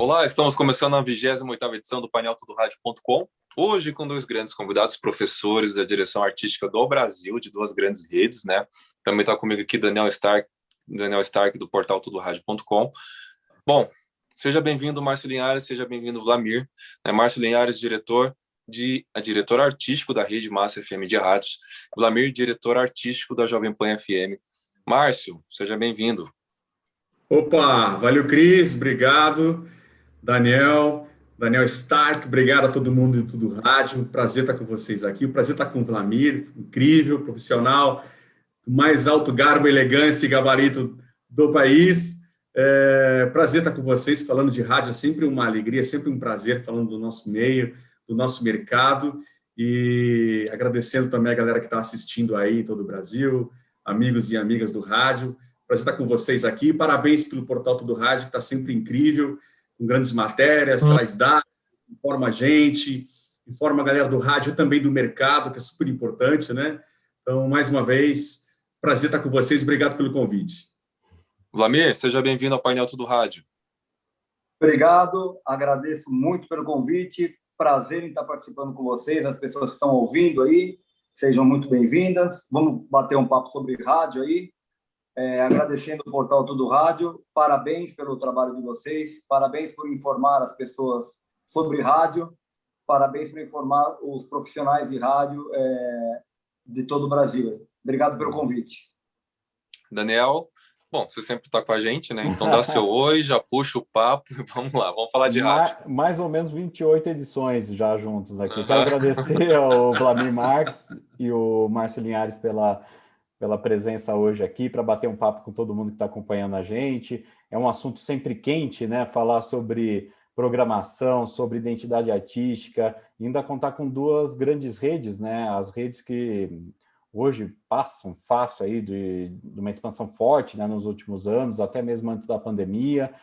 Olá, estamos começando a 28ª edição do painel tudoradio.com. Hoje com dois grandes convidados, professores da direção artística do Brasil, de duas grandes redes, né? Também está comigo aqui Daniel Stark do portal tudoradio.com. Bom, seja bem-vindo, Márcio Linhares, seja bem-vindo, Vlamir. Márcio Linhares, diretor artístico da Rede Massa FM de Rádios. Vlamir, diretor artístico da Jovem Pan FM. Márcio, seja bem-vindo. Opa, valeu, Cris, obrigado. Daniel Stark, obrigado a todo mundo de Tudo Rádio. Prazer estar com vocês aqui. O prazer estar com o Vlamir, incrível, profissional, do mais alto garbo, elegância e gabarito do país. Prazer estar com vocês, falando de rádio, é sempre uma alegria, sempre um prazer, falando do nosso meio, do nosso mercado, e agradecendo também a galera que está assistindo aí em todo o Brasil, amigos e amigas do rádio. Prazer estar com vocês aqui. Parabéns pelo portal Tudo Rádio, que está sempre incrível, com grandes matérias, traz dados, informa a gente, informa a galera do rádio e também do mercado, que é super importante, né? Então, mais uma vez, prazer estar com vocês. Obrigado pelo convite. Vlamir, seja bem-vindo ao painel Tudo Rádio. Obrigado, agradeço muito pelo convite. Prazer em estar participando com vocês, as pessoas que estão ouvindo aí, sejam muito bem-vindas. Vamos bater um papo sobre rádio aí. Agradecendo o portal Tudo Rádio, parabéns pelo trabalho de vocês, parabéns por informar as pessoas sobre rádio, parabéns por informar os profissionais de rádio de todo o Brasil. Obrigado pelo convite. Daniel, bom, você sempre está com a gente, né? Então dá seu oi, já puxa o papo e vamos lá, vamos falar de rádio. Mais ou menos 28 edições já juntos aqui. Quero agradecer ao Vlamir Marques e o Márcio Linhares pela presença hoje aqui, para bater um papo com todo mundo que está acompanhando a gente. É um assunto sempre quente, né? Falar sobre programação, sobre identidade artística, e ainda contar com duas grandes redes, né? As redes que hoje passam fácil aí de uma expansão forte, né, nos últimos anos, até mesmo antes da pandemia,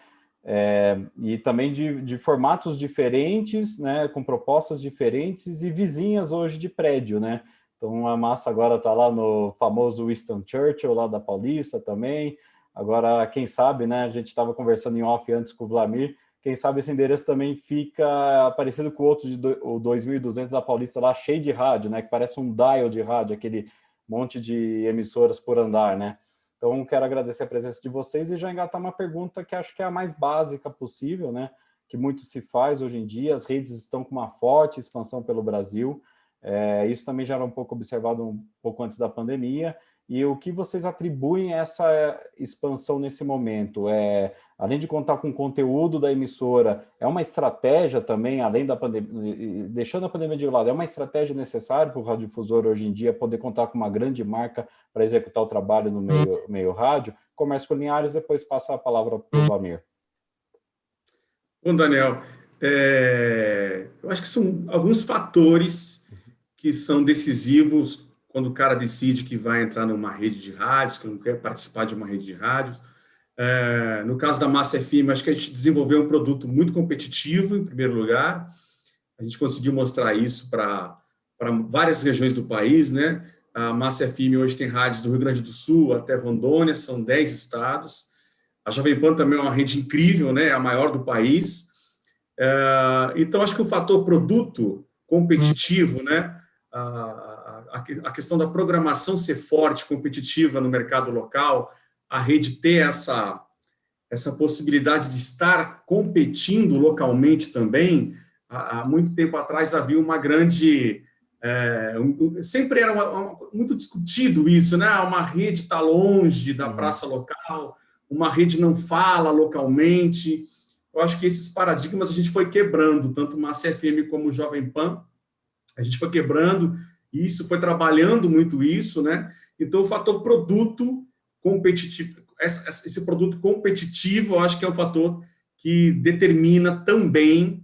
e também de formatos diferentes, né, com propostas diferentes e vizinhas hoje de prédio, né? Então, a Massa agora está lá no famoso Winston Churchill, lá da Paulista também. Agora, quem sabe, né? A gente estava conversando em off antes com o Vlamir. Quem sabe esse endereço também fica parecido com o outro, o 2200 da Paulista, lá cheio de rádio, né? Que parece um dial de rádio, aquele monte de emissoras por andar, né? Então, quero agradecer a presença de vocês e já engatar uma pergunta que acho que é a mais básica possível, né? Que muito se faz hoje em dia. As redes estão com uma forte expansão pelo Brasil. Isso também já era um pouco observado um pouco antes da pandemia. E o que vocês atribuem a essa expansão nesse momento? Além de contar com o conteúdo da emissora, é uma estratégia também, além da pandemia, deixando a pandemia de lado, é uma estratégia necessária para o radiodifusor hoje em dia poder contar com uma grande marca para executar o trabalho no meio rádio? Começo com o Linhares, depois passar a palavra para o Vlamir. Bom, Daniel, eu acho que são alguns fatores que são decisivos quando o cara decide que vai entrar numa rede de rádios, que não quer participar de uma rede de rádios. No caso da Massa FM, acho que a gente desenvolveu um produto muito competitivo, em primeiro lugar. A gente conseguiu mostrar isso para várias regiões do país, né? A Massa FM hoje tem rádios do Rio Grande do Sul até Rondônia, são 10 estados. A Jovem Pan também é uma rede incrível, né? É a maior do país. Então, acho que o fator produto competitivo, né? A questão da programação ser forte, competitiva no mercado local, a rede ter essa possibilidade de estar competindo localmente também. Há muito tempo atrás havia uma grande... sempre era muito discutido isso, né? Uma rede está longe da praça local, uma rede não fala localmente. Eu acho que esses paradigmas a gente foi quebrando, tanto Massa FM como Jovem Pan. A gente foi quebrando, e isso foi trabalhando muito isso, né? Então, o fator produto competitivo, esse produto competitivo, eu acho que é um fator que determina também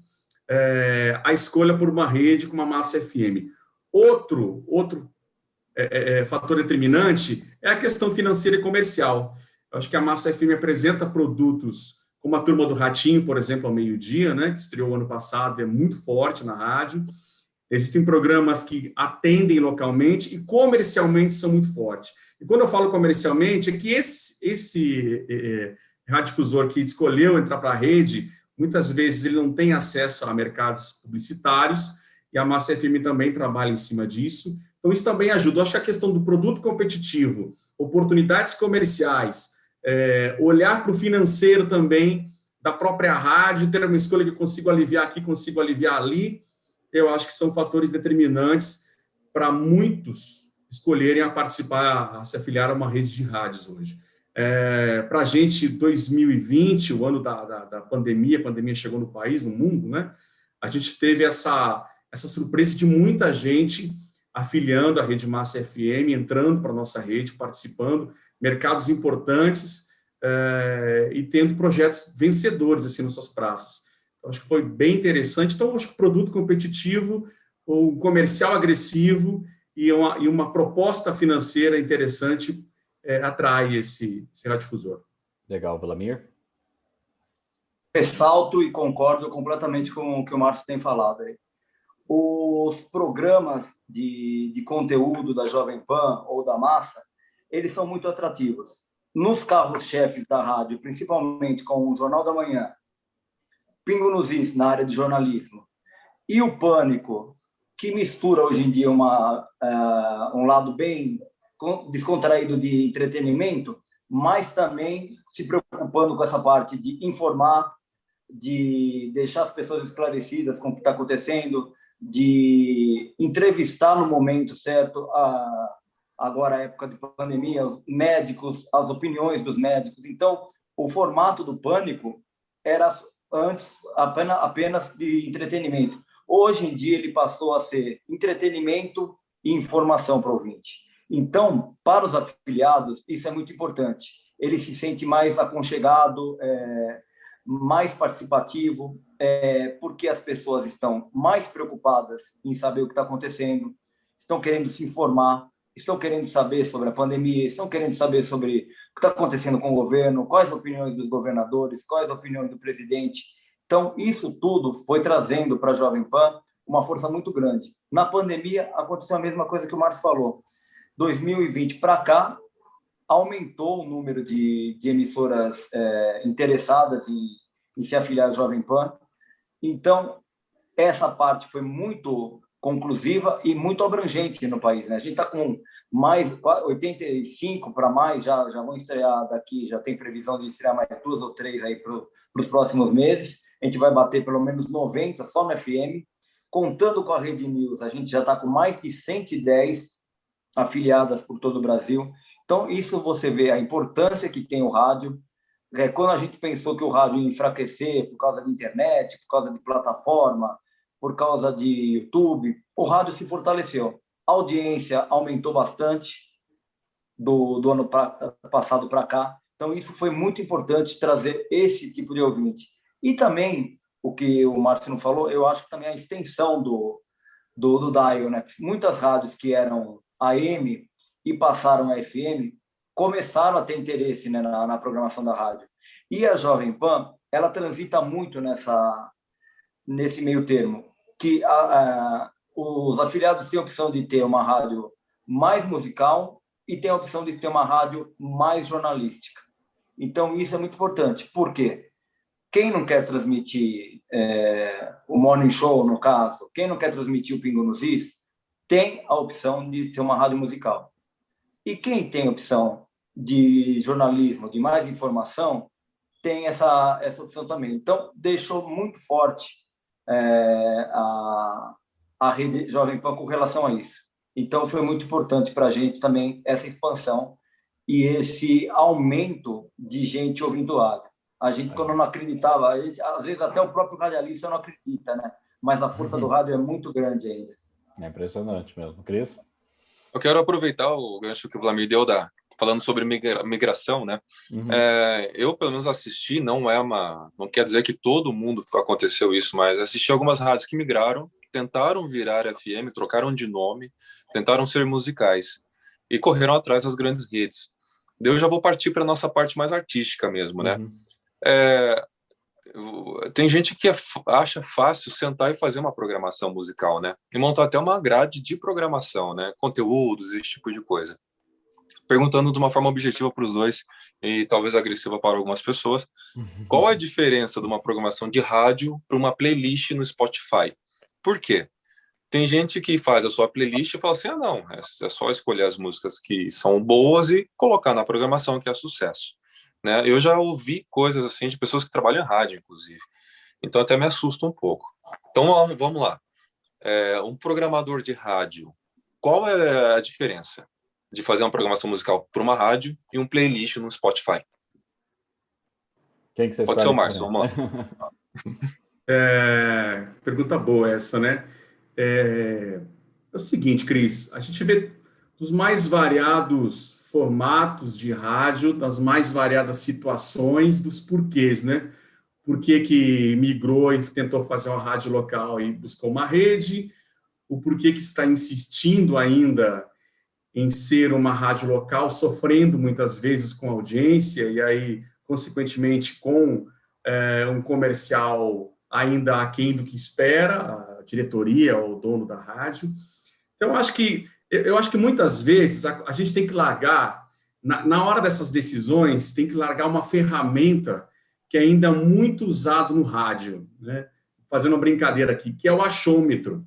a escolha por uma rede como a Massa FM. Outro fator determinante é a questão financeira e comercial. Eu acho que a Massa FM apresenta produtos como a Turma do Ratinho, por exemplo, ao meio-dia, né? Que estreou ano passado, é muito forte na rádio. Existem programas que atendem localmente e comercialmente são muito fortes. E quando eu falo comercialmente, é que esse radiodifusor que escolheu entrar para a rede muitas vezes ele não tem acesso a mercados publicitários, e a Massa FM também trabalha em cima disso. Então, isso também ajuda. Eu acho que a questão do produto competitivo, oportunidades comerciais, olhar para o financeiro também, da própria rádio, ter uma escolha que eu consigo aliviar aqui, consigo aliviar ali, eu acho que são fatores determinantes para muitos escolherem a participar, a se afiliar a uma rede de rádios hoje. Para a gente, 2020, o ano da pandemia, a pandemia chegou no país, no mundo, né? A gente teve essa surpresa de muita gente afiliando a Rede Massa FM, entrando para a nossa rede, participando, mercados importantes, e tendo projetos vencedores assim nas suas praças. Então, acho que foi bem interessante. Então, acho que o produto competitivo, o comercial agressivo e uma proposta financeira interessante atrai esse radiodifusor. Legal, Vlamir. Ressalto e concordo completamente com o que o Márcio tem falado aí. Os programas de conteúdo da Jovem Pan ou da Massa, eles são muito atrativos. Nos carros-chefes da rádio, principalmente com o Jornal da Manhã, Pingo nos Is, na área de jornalismo, e o Pânico, que mistura hoje em dia um lado bem descontraído de entretenimento, mas também se preocupando com essa parte de informar, de deixar as pessoas esclarecidas com o que está acontecendo, de entrevistar no momento certo, agora a época de pandemia, os médicos, as opiniões dos médicos. Então, o formato do Pânico era antes apenas de entretenimento. Hoje em dia, ele passou a ser entretenimento e informação para o ouvinte. Então, para os afiliados, isso é muito importante. Ele se sente mais aconchegado, mais participativo, porque as pessoas estão mais preocupadas em saber o que está acontecendo, estão querendo se informar, estão querendo saber sobre a pandemia, estão querendo saber sobre o que está acontecendo com o governo, quais as opiniões dos governadores, quais as opiniões do presidente. Então, isso tudo foi trazendo para a Jovem Pan uma força muito grande. Na pandemia, aconteceu a mesma coisa que o Márcio falou. 2020 para cá, aumentou o número de emissoras interessadas em se afiliar à Jovem Pan. Então, essa parte foi muito conclusiva e muito abrangente no país, né? A gente está com mais 85 para mais, já vão estrear daqui, já tem previsão de estrear mais 2 ou 3 aí para os próximos meses. A gente vai bater pelo menos 90 só no FM. Contando com a Rede News, a gente já está com mais de 110 afiliadas por todo o Brasil. Então, isso você vê a importância que tem o rádio. Quando a gente pensou que o rádio ia enfraquecer por causa da internet, por causa de plataforma, por causa de YouTube, o rádio se fortaleceu. A audiência aumentou bastante do ano passado para cá. Então, isso foi muito importante, trazer esse tipo de ouvinte. E também, o que o Márcio não falou, eu acho que também a extensão do dial, né? Muitas rádios que eram AM e passaram a FM começaram a ter interesse, né, na programação da rádio. E a Jovem Pan, ela transita muito nesse meio termo, que os afiliados têm a opção de ter uma rádio mais musical e tem a opção de ter uma rádio mais jornalística. Então, isso é muito importante. Por quê? Quem não quer transmitir o Morning Show, no caso, quem não quer transmitir o Pingo nos Is, tem a opção de ser uma rádio musical. E quem tem a opção de jornalismo, de mais informação, tem essa opção também. Então, deixou muito forte a rede Jovem Pan com relação a isso. Então, foi muito importante para a gente também essa expansão e esse aumento de gente ouvindo rádio. A gente, quando não acreditava, às vezes até o próprio radialista não acredita, né? Mas a força do rádio é muito grande ainda. É impressionante mesmo. Cris? Eu quero aproveitar o gancho que o Vlamir deu falando sobre migração, né? Uhum. Eu, pelo menos, assisti, não quer dizer que todo mundo aconteceu isso, mas assisti algumas rádios que migraram, tentaram virar FM, trocaram de nome, tentaram ser musicais e correram atrás das grandes redes. Eu já vou partir para a nossa parte mais artística mesmo, né? Tem gente que acha fácil sentar e fazer uma programação musical, né? E montar até uma grade de programação, né? Conteúdos, esse tipo de coisa. perguntando de uma forma objetiva para os dois e talvez agressiva para algumas pessoas, qual é a diferença de uma programação de rádio para uma playlist no Spotify? Por quê? Tem gente que faz a sua playlist e fala assim, não, é só escolher as músicas que são boas e colocar na programação que é sucesso. Né? Eu já ouvi coisas assim de pessoas que trabalham em rádio, inclusive. Então até me assusta um pouco. Então vamos lá. Um programador de rádio, qual é a diferença de fazer uma programação musical para uma rádio e um playlist no Spotify? Quem que você Pode ser o Márcio, vamos lá. Pergunta boa essa, né? É o seguinte, Cris, a gente vê os mais variados formatos de rádio, das mais variadas situações, dos porquês, né? Por que migrou e tentou fazer uma rádio local e buscou uma rede, o porquê que está insistindo ainda em ser uma rádio local, sofrendo muitas vezes com audiência e aí, consequentemente, com um comercial ainda aquém do que espera, a diretoria ou o dono da rádio. Então, eu acho que muitas vezes a gente tem que largar, na hora dessas decisões, tem que largar uma ferramenta que é ainda muito usado no rádio, né? Fazendo uma brincadeira aqui, que é o achômetro.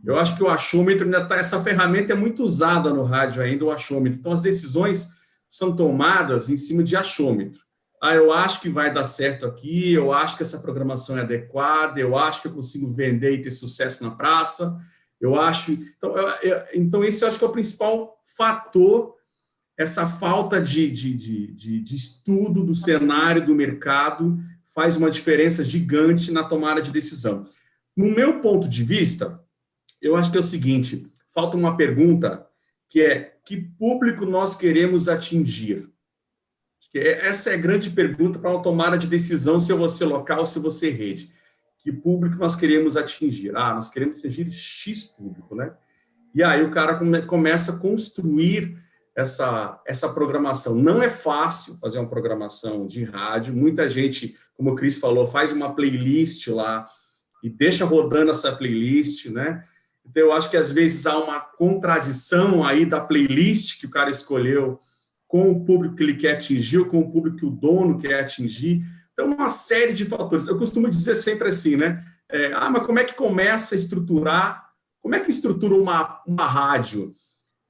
Eu acho que o achômetro ainda tá, essa ferramenta é muito usada no rádio ainda, o achômetro. Então, as decisões são tomadas em cima de achômetro. Eu acho que vai dar certo aqui, eu acho que essa programação é adequada, eu acho que eu consigo vender e ter sucesso na praça, eu acho... Então esse eu acho que é o principal fator, essa falta de estudo do cenário do mercado faz uma diferença gigante na tomada de decisão. No meu ponto de vista, eu acho que é o seguinte, falta uma pergunta que é, que público nós queremos atingir? Essa é a grande pergunta para uma tomada de decisão, se eu vou ser local ou se eu vou ser rede. Que público nós queremos atingir? Nós queremos atingir X público, né? E aí o cara começa a construir essa programação. Não é fácil fazer uma programação de rádio. Muita gente, como o Cris falou, faz uma playlist lá e deixa rodando essa playlist, né? Então, eu acho que às vezes há uma contradição aí da playlist que o cara escolheu com o público que ele quer atingir, ou com o público que o dono quer atingir. Então, uma série de fatores. Eu costumo dizer sempre assim, né? Mas como é que começa a estruturar? Como é que estrutura uma rádio?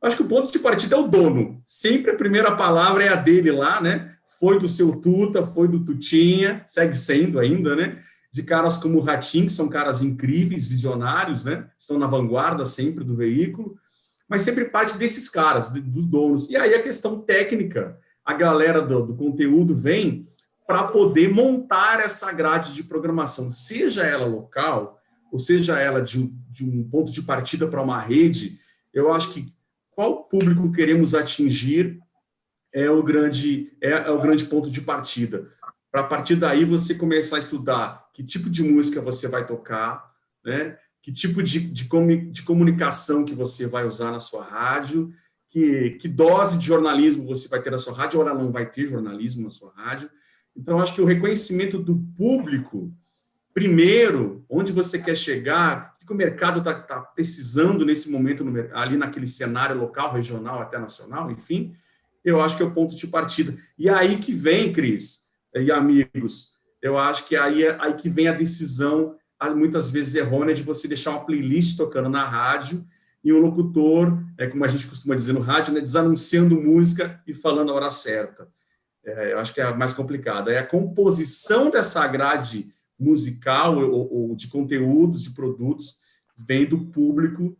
Acho que o ponto de partida é o dono. Sempre a primeira palavra é a dele lá, né? Foi do seu Tuta, foi do Tutinha, segue sendo ainda, né? De caras como o Ratinho, que são caras incríveis, visionários, né? Estão na vanguarda sempre do veículo. Mas sempre parte desses caras, dos donos. E aí a questão técnica, a galera do conteúdo vem para poder montar essa grade de programação, seja ela local, ou seja ela de um ponto de partida para uma rede. Eu acho que qual público queremos atingir é o grande ponto de partida. Para a partir daí você começar a estudar que tipo de música você vai tocar, né? Que tipo de comunicação que você vai usar na sua rádio, que dose de jornalismo você vai ter na sua rádio, ou ela não vai ter jornalismo na sua rádio. Então, acho que o reconhecimento do público, primeiro, onde você quer chegar, o que o mercado está precisando nesse momento, ali naquele cenário local, regional, até nacional, enfim, eu acho que é o ponto de partida. E aí que vem, Cris e amigos, eu acho que aí que vem a decisão muitas vezes errônea de você deixar uma playlist tocando na rádio e um locutor, como a gente costuma dizer no rádio, né, desanunciando música e falando a hora certa. Eu acho que é a mais complicada. É a composição dessa grade musical ou de conteúdos, de produtos, vem do público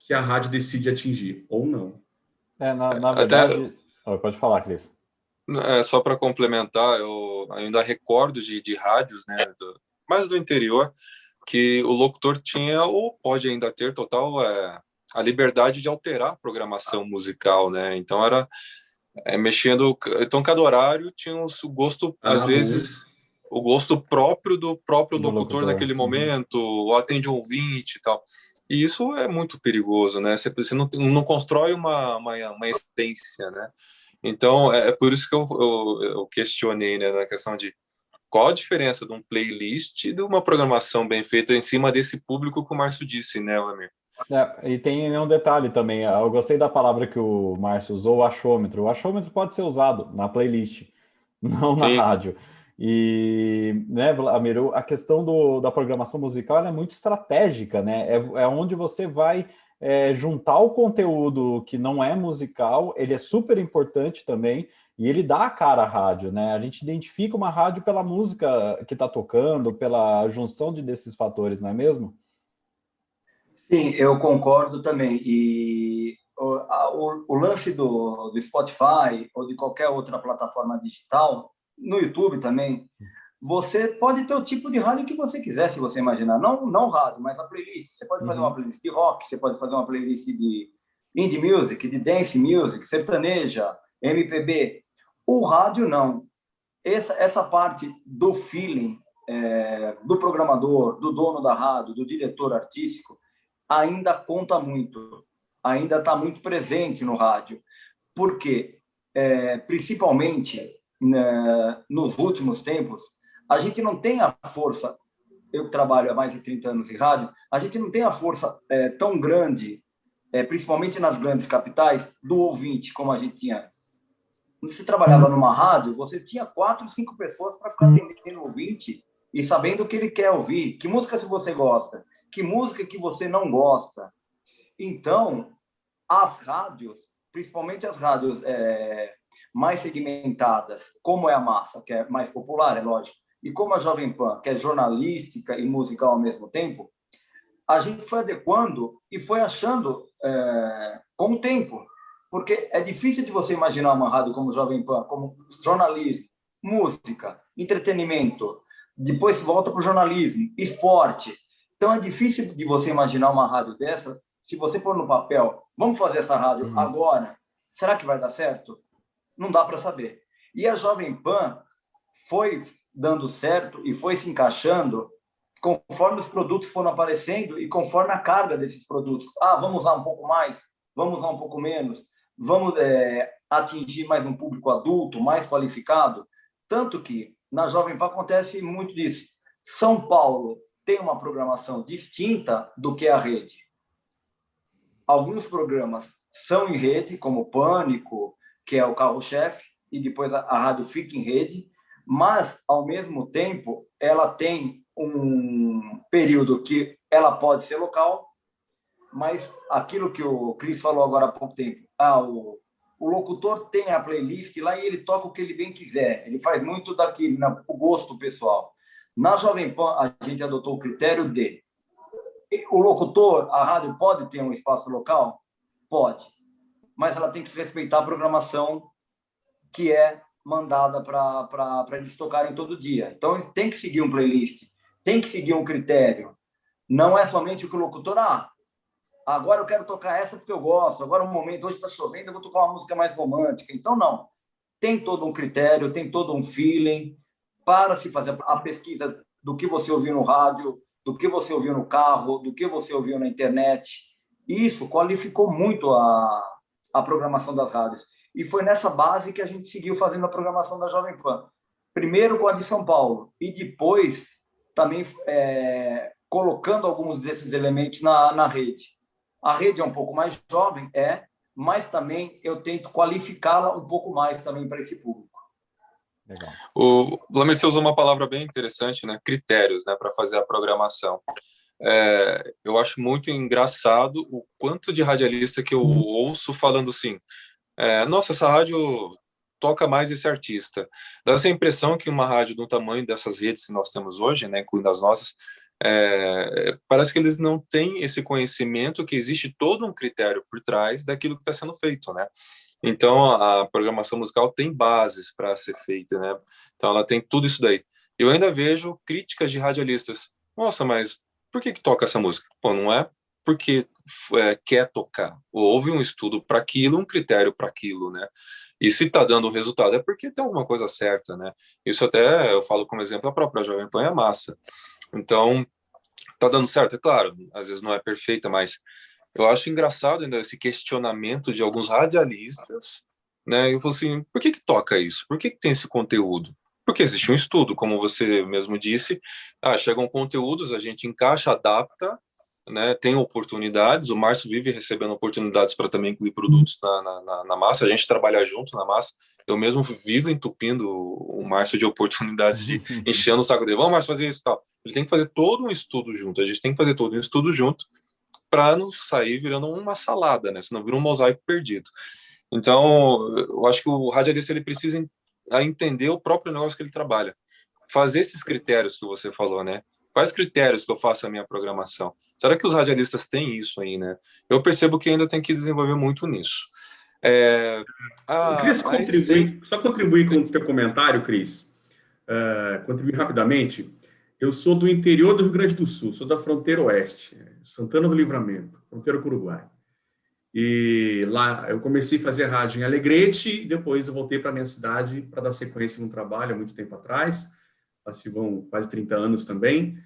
que a rádio decide atingir, ou não. Na verdade... Pode falar, Cris. Só para complementar, eu ainda recordo de rádios, né, mais do interior, que o locutor tinha, ou pode ainda ter, total a liberdade de alterar a programação musical, né? Então era mexendo. Então cada horário tinha o gosto, às vezes, o gosto próprio do próprio locutor naquele momento, ou atende um ouvinte e tal. E isso é muito perigoso, né? Você não constrói uma essência, né? Então é por isso que eu questionei, né, na questão de qual a diferença de um playlist e de uma programação bem feita em cima desse público que o Márcio disse, né, Amir? E tem um detalhe também, eu gostei da palavra que o Márcio usou, o achômetro. O achômetro pode ser usado na playlist, não na Sim, rádio. E, né, Vlamir, a questão da programação musical ela é muito estratégica, né? É onde você vai juntar o conteúdo que não é musical, ele é super importante também, e ele dá a cara à rádio, né? A gente identifica uma rádio pela música que está tocando, pela junção desses fatores, não é mesmo? Sim, eu concordo também. E o lance do Spotify ou de qualquer outra plataforma digital, no YouTube também, você pode ter o tipo de rádio que você quiser, se você imaginar. Não rádio, mas a playlist. Você pode fazer uma playlist de rock, você pode fazer uma playlist de indie music, de dance music, sertaneja, MPB. O rádio, não. Essa parte do feeling do programador, do dono da rádio, do diretor artístico, ainda conta muito, ainda está muito presente no rádio, porque, principalmente nos últimos tempos, a gente não tem a força, eu que trabalho há mais de 30 anos em rádio, a gente não tem a força tão grande, principalmente nas grandes capitais, do ouvinte, como a gente tinha antes. Quando você trabalhava numa rádio, você tinha 4, 5 pessoas para ficar atendendo o ouvinte e sabendo o que ele quer ouvir, que música se você gosta, que música que você não gosta. Então, as rádios, principalmente as rádios mais segmentadas, como é a Massa, que é mais popular, é lógico, e como a Jovem Pan, que é jornalística e musical ao mesmo tempo, a gente foi adequando e foi achando com o tempo. Porque é difícil de você imaginar uma rádio como Jovem Pan, como jornalismo, música, entretenimento, depois volta para o jornalismo, esporte. Então é difícil de você imaginar uma rádio dessa, se você pôr no papel, vamos fazer essa rádio agora, será que vai dar certo? Não dá para saber. E a Jovem Pan foi dando certo e foi se encaixando conforme os produtos foram aparecendo e conforme a carga desses produtos. Vamos usar um pouco mais, vamos usar um pouco menos, vamos atingir mais um público adulto, mais qualificado. Tanto que na Jovem Pan acontece muito disso. São Paulo tem uma programação distinta do que a rede. Alguns programas são em rede, como Pânico, que é o carro-chefe, e depois a rádio fica em rede, mas, ao mesmo tempo, ela tem um período que ela pode ser local, mas aquilo que o Cris falou agora há pouco tempo, o locutor tem a playlist lá e ele toca o que ele bem quiser, ele faz muito daquilo, o gosto pessoal. Na Jovem Pan, a gente adotou o critério de o locutor, a rádio pode ter um espaço local? Pode, mas ela tem que respeitar a programação que é mandada para eles tocarem todo dia. Então, eles têm que seguir um playlist, tem que seguir um critério. Não é somente o que o locutor... agora eu quero tocar essa porque eu gosto, agora um momento, hoje está chovendo, eu vou tocar uma música mais romântica. Então, não. Tem todo um critério, tem todo um feeling para se fazer a pesquisa do que você ouviu no rádio, do que você ouviu no carro, do que você ouviu na internet. Isso qualificou muito a programação das rádios. E foi nessa base que a gente seguiu fazendo a programação da Jovem Pan. Primeiro com a de São Paulo e depois também colocando alguns desses elementos na rede. A rede é um pouco mais jovem, mas também eu tento qualificá-la um pouco mais também para esse público. Legal. O Vlamir, você usou uma palavra bem interessante, né? Critérios, né, para fazer a programação. Eu acho muito engraçado o quanto de radialista que eu ouço falando assim, nossa, essa rádio toca mais esse artista. Dá essa impressão que uma rádio do tamanho dessas redes que nós temos hoje, né, incluindo as nossas, parece que eles não têm esse conhecimento que existe todo um critério por trás daquilo que está sendo feito, né? Então, a programação musical tem bases para ser feita, né? Então, ela tem tudo isso daí. Eu ainda vejo críticas de radialistas. Nossa, mas por que toca essa música? Pô, não é porque quer tocar. Houve um estudo para aquilo, um critério para aquilo, né? E se está dando resultado é porque tem alguma coisa certa, né? Isso até eu falo como exemplo a própria Jovem Pan é massa. Então, tá dando certo, é claro. Às vezes não é perfeita, mas eu acho engraçado ainda esse questionamento de alguns radialistas, né? Eu falo assim, por que toca isso? Por que tem esse conteúdo? Porque existe um estudo, como você mesmo disse. Chegam conteúdos, a gente encaixa, adapta, né, tem oportunidades, o Márcio vive recebendo oportunidades para também incluir produtos na massa, a gente trabalha junto na massa, eu mesmo vivo entupindo o Márcio de oportunidades, de enchendo o saco dele, vamos, Márcio, fazer isso e tal. Ele tem que fazer todo um estudo junto, a gente tem que fazer todo um estudo junto para não sair virando uma salada, né, senão vira um mosaico perdido. Então, eu acho que o radialista ele precisa entender o próprio negócio que ele trabalha, fazer esses critérios que você falou, né? Quais critérios que eu faço a minha programação? Será que os radialistas têm isso aí, né? Eu percebo que ainda tem que desenvolver muito nisso. Cris, só contribuir com o seu comentário, Cris. Contribuir rapidamente. Eu sou do interior do Rio Grande do Sul, sou da fronteira oeste, Santana do Livramento, fronteira com o Uruguai. E lá eu comecei a fazer rádio em Alegrete, e depois eu voltei para a minha cidade para dar sequência no trabalho, há muito tempo atrás. Se vão quase 30 anos também,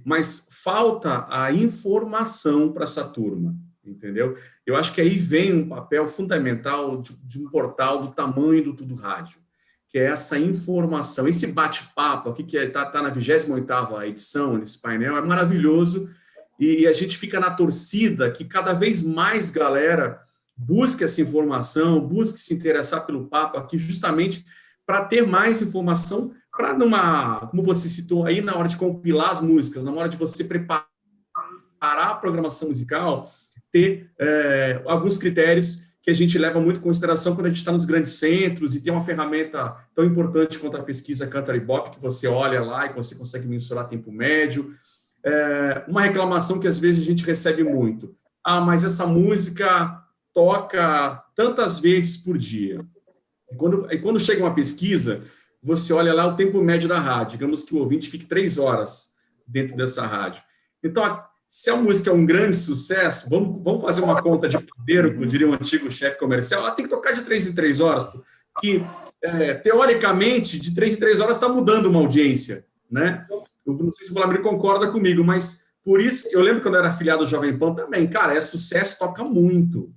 mas falta a informação para essa turma, entendeu? Eu acho que aí vem um papel fundamental de um portal do tamanho do Tudo Rádio, que é essa informação, esse bate-papo aqui, que está na 28ª edição desse painel, é maravilhoso, e a gente fica na torcida que cada vez mais galera busque essa informação, busque se interessar pelo papo aqui, justamente para ter mais informação, para como você citou aí, na hora de compilar as músicas, na hora de você preparar a programação musical, ter alguns critérios que a gente leva muito em consideração quando a gente está nos grandes centros e tem uma ferramenta tão importante quanto a pesquisa Country Bop, que você olha lá e você consegue mensurar tempo médio. Uma reclamação que às vezes a gente recebe muito. Mas essa música toca tantas vezes por dia. E quando chega uma pesquisa, você olha lá o tempo médio da rádio. Digamos que o ouvinte fique 3 horas dentro dessa rádio. Então, se a música é um grande sucesso, vamos fazer uma conta de padeiro, como diria um antigo chefe comercial, ela tem que tocar de 3 em 3 horas, que, teoricamente, de 3 em 3 horas está mudando uma audiência, né? Eu não sei se o Vladimir concorda comigo, mas por isso, eu lembro quando eu era afiliado ao Jovem Pan também, cara, sucesso, toca muito.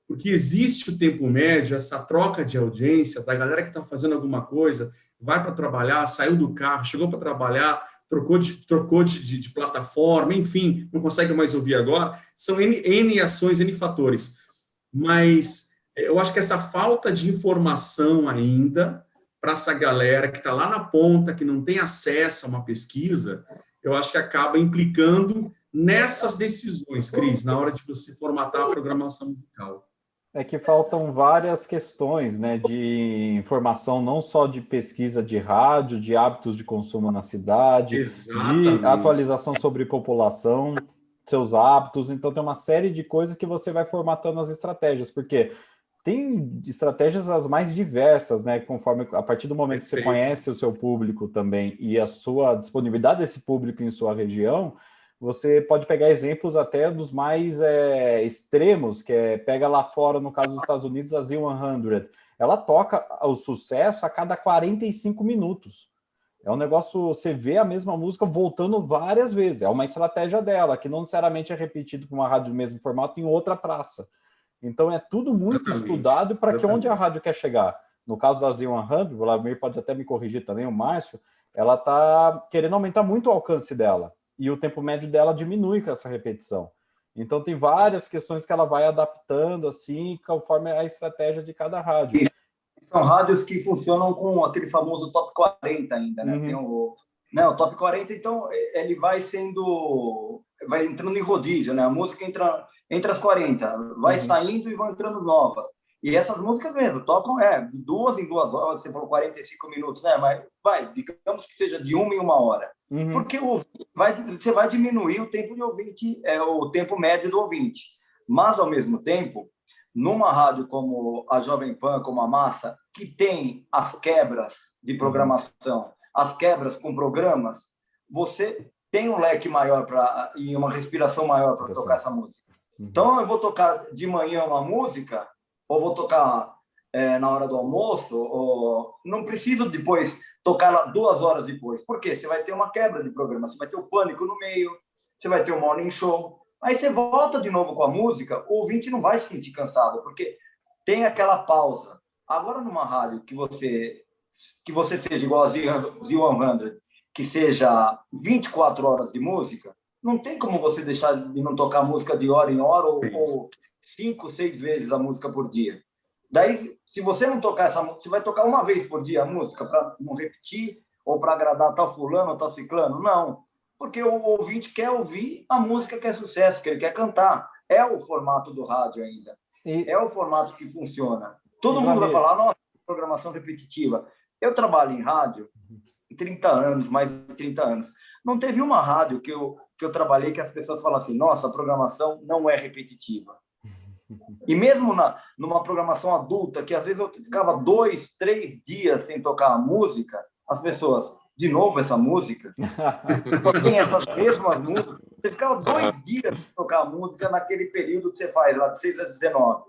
Porque existe o tempo médio, essa troca de audiência da galera que está fazendo alguma coisa, vai para trabalhar, saiu do carro, chegou para trabalhar, trocou de plataforma, enfim, não consegue mais ouvir agora. São N ações, N fatores. Mas eu acho que essa falta de informação ainda para essa galera que está lá na ponta, que não tem acesso a uma pesquisa, eu acho que acaba implicando nessas decisões, Cris, na hora de você formatar a programação musical. É que faltam várias questões, né, de informação, não só de pesquisa de rádio, de hábitos de consumo na cidade, Exatamente. De atualização sobre população, seus hábitos. Então, tem uma série de coisas que você vai formatando as estratégias, porque tem estratégias as mais diversas, né, conforme a partir do momento que você conhece o seu público também e a sua disponibilidade desse público em sua região, você pode pegar exemplos até dos mais extremos, que pega lá fora, no caso dos Estados Unidos, a Z100. Ela toca o sucesso a cada 45 minutos. É um negócio, você vê a mesma música voltando várias vezes. É uma estratégia dela, que não necessariamente é repetido com uma rádio do mesmo formato em outra praça. Então é tudo muito estudado para que onde a rádio quer chegar. No caso da Z100, o Vladimir pode até me corrigir também, o Márcio, ela está querendo aumentar muito o alcance dela. E o tempo médio dela diminui com essa repetição. Então, tem várias questões que ela vai adaptando, assim, conforme a estratégia de cada rádio. E são rádios que funcionam com aquele famoso top 40 ainda, né? Tem o top 40, então, ele vai entrando em rodízio, né? A música entra entre as 40, vai saindo e vão entrando novas. E essas músicas mesmo, tocam de 2 em 2 horas, você falou 45 minutos, né? Mas digamos que seja de 1 em 1 hora. Porque você vai diminuir o tempo de ouvinte, o tempo médio do ouvinte. Mas, ao mesmo tempo, numa rádio como a Jovem Pan, como a Massa, que tem as quebras de programação, as quebras com programas, você tem um leque maior e uma respiração maior para tocar essa música. Então, eu vou tocar de manhã uma música, ou vou tocar na hora do almoço, ou não preciso depois tocar lá 2 horas depois. Por quê? Você vai ter uma quebra de programa, você vai ter o Pânico no meio, você vai ter o Morning Show. Aí você volta de novo com a música, o ouvinte não vai se sentir cansado, porque tem aquela pausa. Agora, numa rádio que você seja igual a Z100, que seja 24 horas de música, não tem como você deixar de não tocar música de hora em hora ou 5, 6 vezes a música por dia. Daí, se você não tocar essa música, você vai tocar uma vez por dia a música para não repetir ou para agradar tal fulano ou tal ciclano? Não, porque o ouvinte quer ouvir a música que é sucesso, que ele quer cantar. É o formato do rádio ainda. É o formato que funciona. Todo mundo vai falar, nossa, programação repetitiva. Eu trabalho em rádio há 30 anos, mais de 30 anos. Não teve uma rádio que eu trabalhei que as pessoas falam assim, nossa, a programação não é repetitiva. E mesmo numa programação adulta, que às vezes eu ficava 2, 3 dias sem tocar a música, as pessoas, de novo essa música, só tem essas mesmas músicas. Você ficava 2 dias sem tocar a música naquele período que você faz, lá de 6 a 19.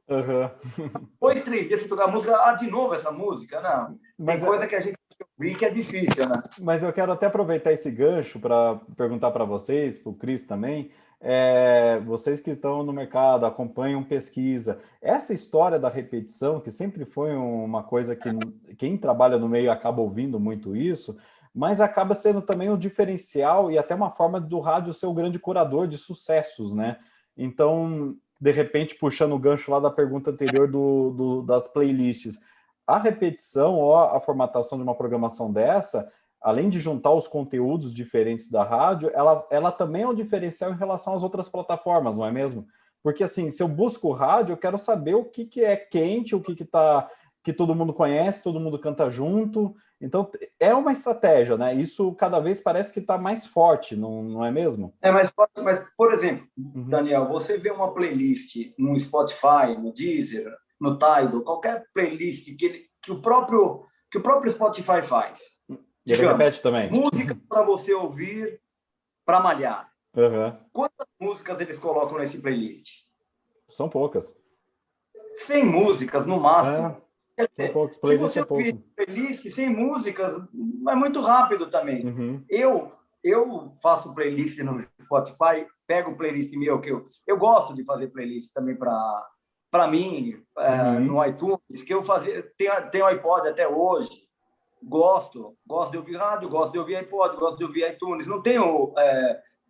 2, 3 dias sem tocar a música, de novo essa música? Não. Tem coisa que a gente vi que é difícil, né? Mas eu quero até aproveitar esse gancho para perguntar para vocês, para o Cris também, vocês que estão no mercado, acompanham pesquisa, essa história da repetição, que sempre foi uma coisa que quem trabalha no meio acaba ouvindo muito isso, mas acaba sendo também um diferencial e até uma forma do rádio ser o grande curador de sucessos, né? Então, de repente, puxando o gancho lá da pergunta anterior das playlists, a repetição ou a formatação de uma programação dessa, além de juntar os conteúdos diferentes da rádio, ela também é um diferencial em relação às outras plataformas, não é mesmo? Porque, assim, se eu busco rádio, eu quero saber o que é quente, o que todo mundo conhece, todo mundo canta junto. Então, é uma estratégia, né? Isso cada vez parece que está mais forte, não é mesmo? É mais forte, mas, por exemplo, Daniel, você vê uma playlist no Spotify, no Deezer, no Tidal, qualquer playlist que o próprio Spotify faz. E ele repete também. Música para você ouvir, para malhar. Quantas músicas eles colocam nesse playlist? São poucas. 100 músicas, no máximo. São poucas. Se você ouvir playlist, 100 músicas, é muito rápido também. Eu faço playlist no Spotify, pego o playlist meu, que eu gosto de fazer playlist também para mim, no iTunes, que eu tenho iPod até hoje. Gosto de ouvir rádio, gosto de ouvir iPod, gosto de ouvir iTunes, não tenho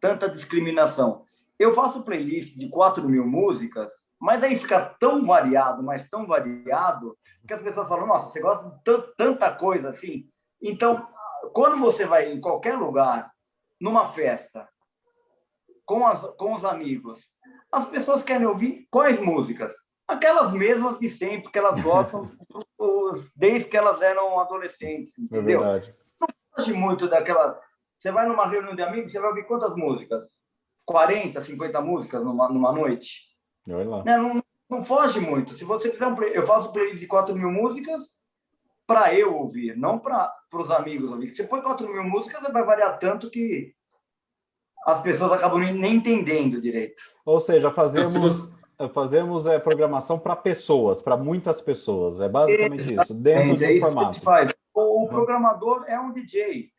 tanta discriminação. Eu faço playlist de 4.000 músicas, mas aí fica tão variado, mas tão variado, que as pessoas falam, nossa, você gosta de tanta coisa assim? Então, quando você vai em qualquer lugar, numa festa, com os amigos, as pessoas querem ouvir quais músicas? Aquelas mesmas de sempre, que elas gostam desde que elas eram adolescentes, entendeu? É verdade. Não foge muito daquela... Você vai numa reunião de amigos, você vai ouvir quantas músicas? 40, 50 músicas numa noite? Olha lá. Não foge muito. Se você fizer eu faço playlist de 4.000 músicas para eu ouvir, não para os amigos ouvir. Se você põe 4.000 músicas, vai variar tanto que as pessoas acabam nem entendendo direito. Ou seja, fazemos programação para pessoas, para muitas pessoas. É basicamente isso, dentro do formato. O programador é um DJ,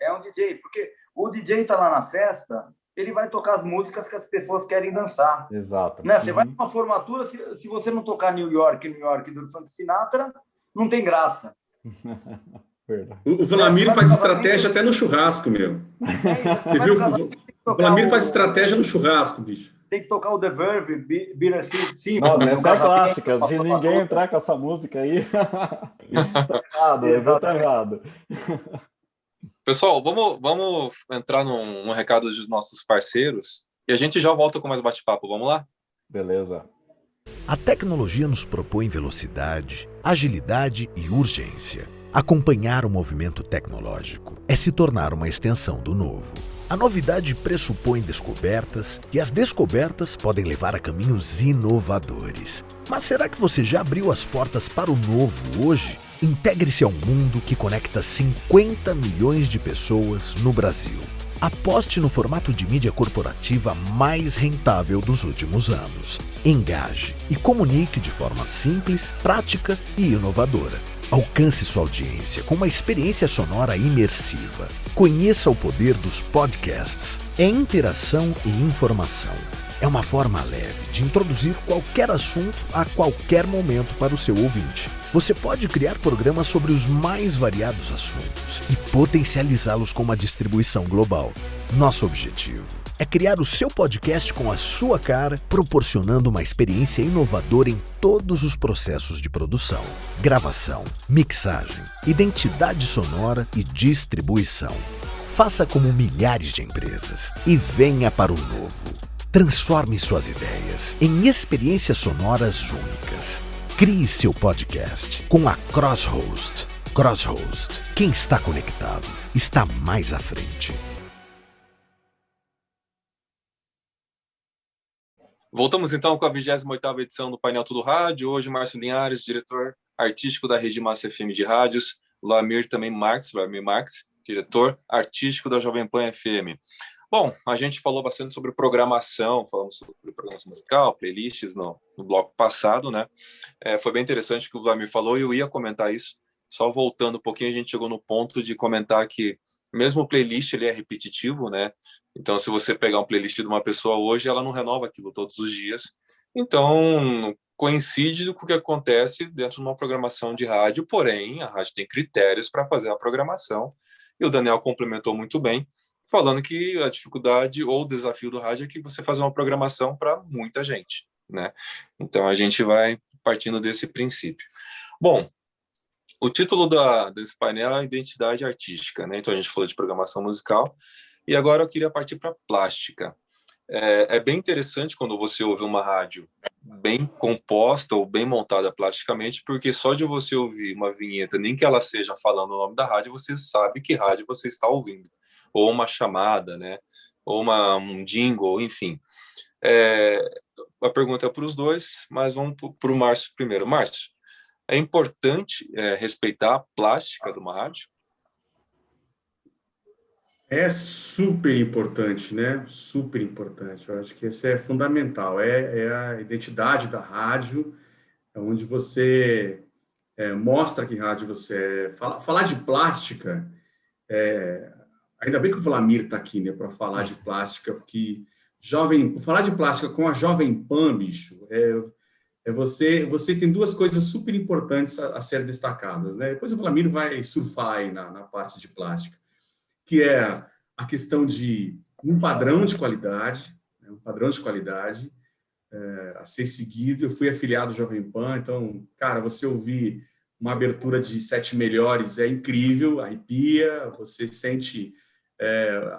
porque o DJ está lá na festa, ele vai tocar as músicas que as pessoas querem dançar. Exato. Né? Você vai numa formatura, se você não tocar New York do Frank Sinatra, não tem graça. Verdade. O Vlamir faz estratégia até no churrasco, meu. Você viu? O Vlamir faz estratégia no churrasco, bicho. Tem que tocar o The Verve, Bittersweet Symphony. Nossa, essa é clássica. Se ninguém entrar com essa música aí, tá errado, tá errado. Pessoal, vamos entrar num recado dos nossos parceiros e a gente já volta com mais bate-papo. Vamos lá? Beleza. A tecnologia nos propõe velocidade, agilidade e urgência. Acompanhar o movimento tecnológico é se tornar uma extensão do novo. A novidade pressupõe descobertas e as descobertas podem levar a caminhos inovadores. Mas será que você já abriu as portas para o novo hoje? Integre-se ao mundo que conecta 50 milhões de pessoas no Brasil. Aposte no formato de mídia corporativa mais rentável dos últimos anos. Engaje e comunique de forma simples, prática e inovadora. Alcance sua audiência com uma experiência sonora imersiva. Conheça o poder dos podcasts. É interação e informação. É uma forma leve de introduzir qualquer assunto a qualquer momento para o seu ouvinte. Você pode criar programas sobre os mais variados assuntos e potencializá-los com uma distribuição global. Nosso objetivo é criar o seu podcast com a sua cara, proporcionando uma experiência inovadora em todos os processos de produção, gravação, mixagem, identidade sonora e distribuição. Faça como milhares de empresas e venha para o novo. Transforme suas ideias em experiências sonoras únicas. Crie seu podcast com a Crosshost. Crosshost. Quem está conectado está mais à frente. Voltamos então com a 28ª edição do Painel Tudo Rádio. Hoje, Márcio Linhares, diretor artístico da Rede Massa FM de Rádios. Vlamir Marx, diretor artístico da Jovem Pan FM. Bom, a gente falou bastante sobre programação, falamos sobre programação musical, playlists no bloco passado, né? Foi bem interessante o que o Vlamir falou e eu ia comentar isso. Só voltando um pouquinho, a gente chegou no ponto de comentar que mesmo o playlist ele é repetitivo, né? Então, se você pegar um playlist de uma pessoa hoje, ela não renova aquilo todos os dias. Então, coincide com o que acontece dentro de uma programação de rádio, porém, a rádio tem critérios para fazer a programação. E o Daniel complementou muito bem, falando que a dificuldade ou o desafio do rádio é que você faz uma programação para muita gente, né? Então, a gente vai partindo desse princípio. Bom, o título desse painel é Identidade Artística, né? Então, a gente falou de programação musical e agora eu queria partir para plástica. É bem interessante quando você ouve uma rádio bem composta ou bem montada plasticamente, porque só de você ouvir uma vinheta, nem que ela seja falando o nome da rádio, você sabe que rádio você está ouvindo. Ou uma chamada, né? Ou um jingle, enfim. A pergunta é para os dois, mas vamos para o Márcio primeiro. Márcio, é importante respeitar a plástica de uma rádio? É super importante, né? Super importante. Eu acho que isso é fundamental. É a identidade da rádio, é onde você mostra que rádio você é. Falar de plástica, ainda bem que o Vlamir está aqui, né, para falar de plástica, porque falar de plástica com a Jovem Pan, bicho, você tem duas coisas super importantes a serem destacadas, né? Depois o Vlamir vai surfar aí na parte de plástica, que é a questão de um padrão de qualidade, né, a ser seguido. Eu fui afiliado ao Jovem Pan, então, cara, você ouvir uma abertura de 7 melhores é incrível, arrepia, você sente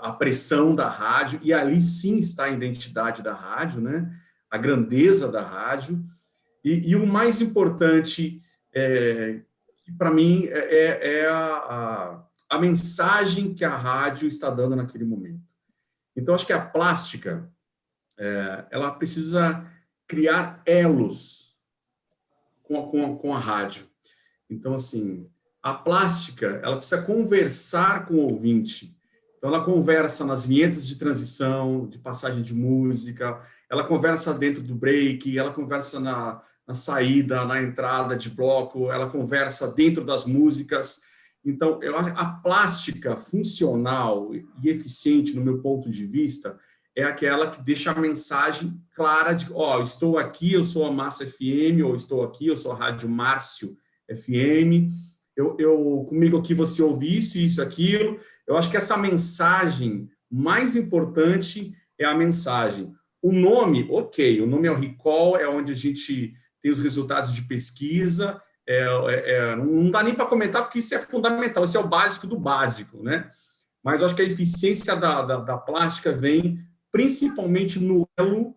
a pressão da rádio, e ali sim está a identidade da rádio, né? A grandeza da rádio, e o mais importante, para mim, é a mensagem que a rádio está dando naquele momento. Então, acho que a plástica, ela precisa criar elos com a rádio. Então, assim, a plástica, ela precisa conversar com o ouvinte. Então, ela conversa nas vinhetas de transição, de passagem de música, ela conversa dentro do break, ela conversa na saída, na entrada de bloco, ela conversa dentro das músicas. Então, a plástica funcional e eficiente, no meu ponto de vista, é aquela que deixa a mensagem clara de, estou aqui, eu sou a Massa FM, ou estou aqui, eu sou a Rádio Márcio FM, comigo aqui você ouve isso, aquilo. Eu acho que essa mensagem mais importante é a mensagem. O nome, ok, o nome é o recall, é onde a gente tem os resultados de pesquisa, não dá nem para comentar, porque isso é fundamental, isso é o básico do básico, né? Mas eu acho que a eficiência da plástica vem principalmente no elo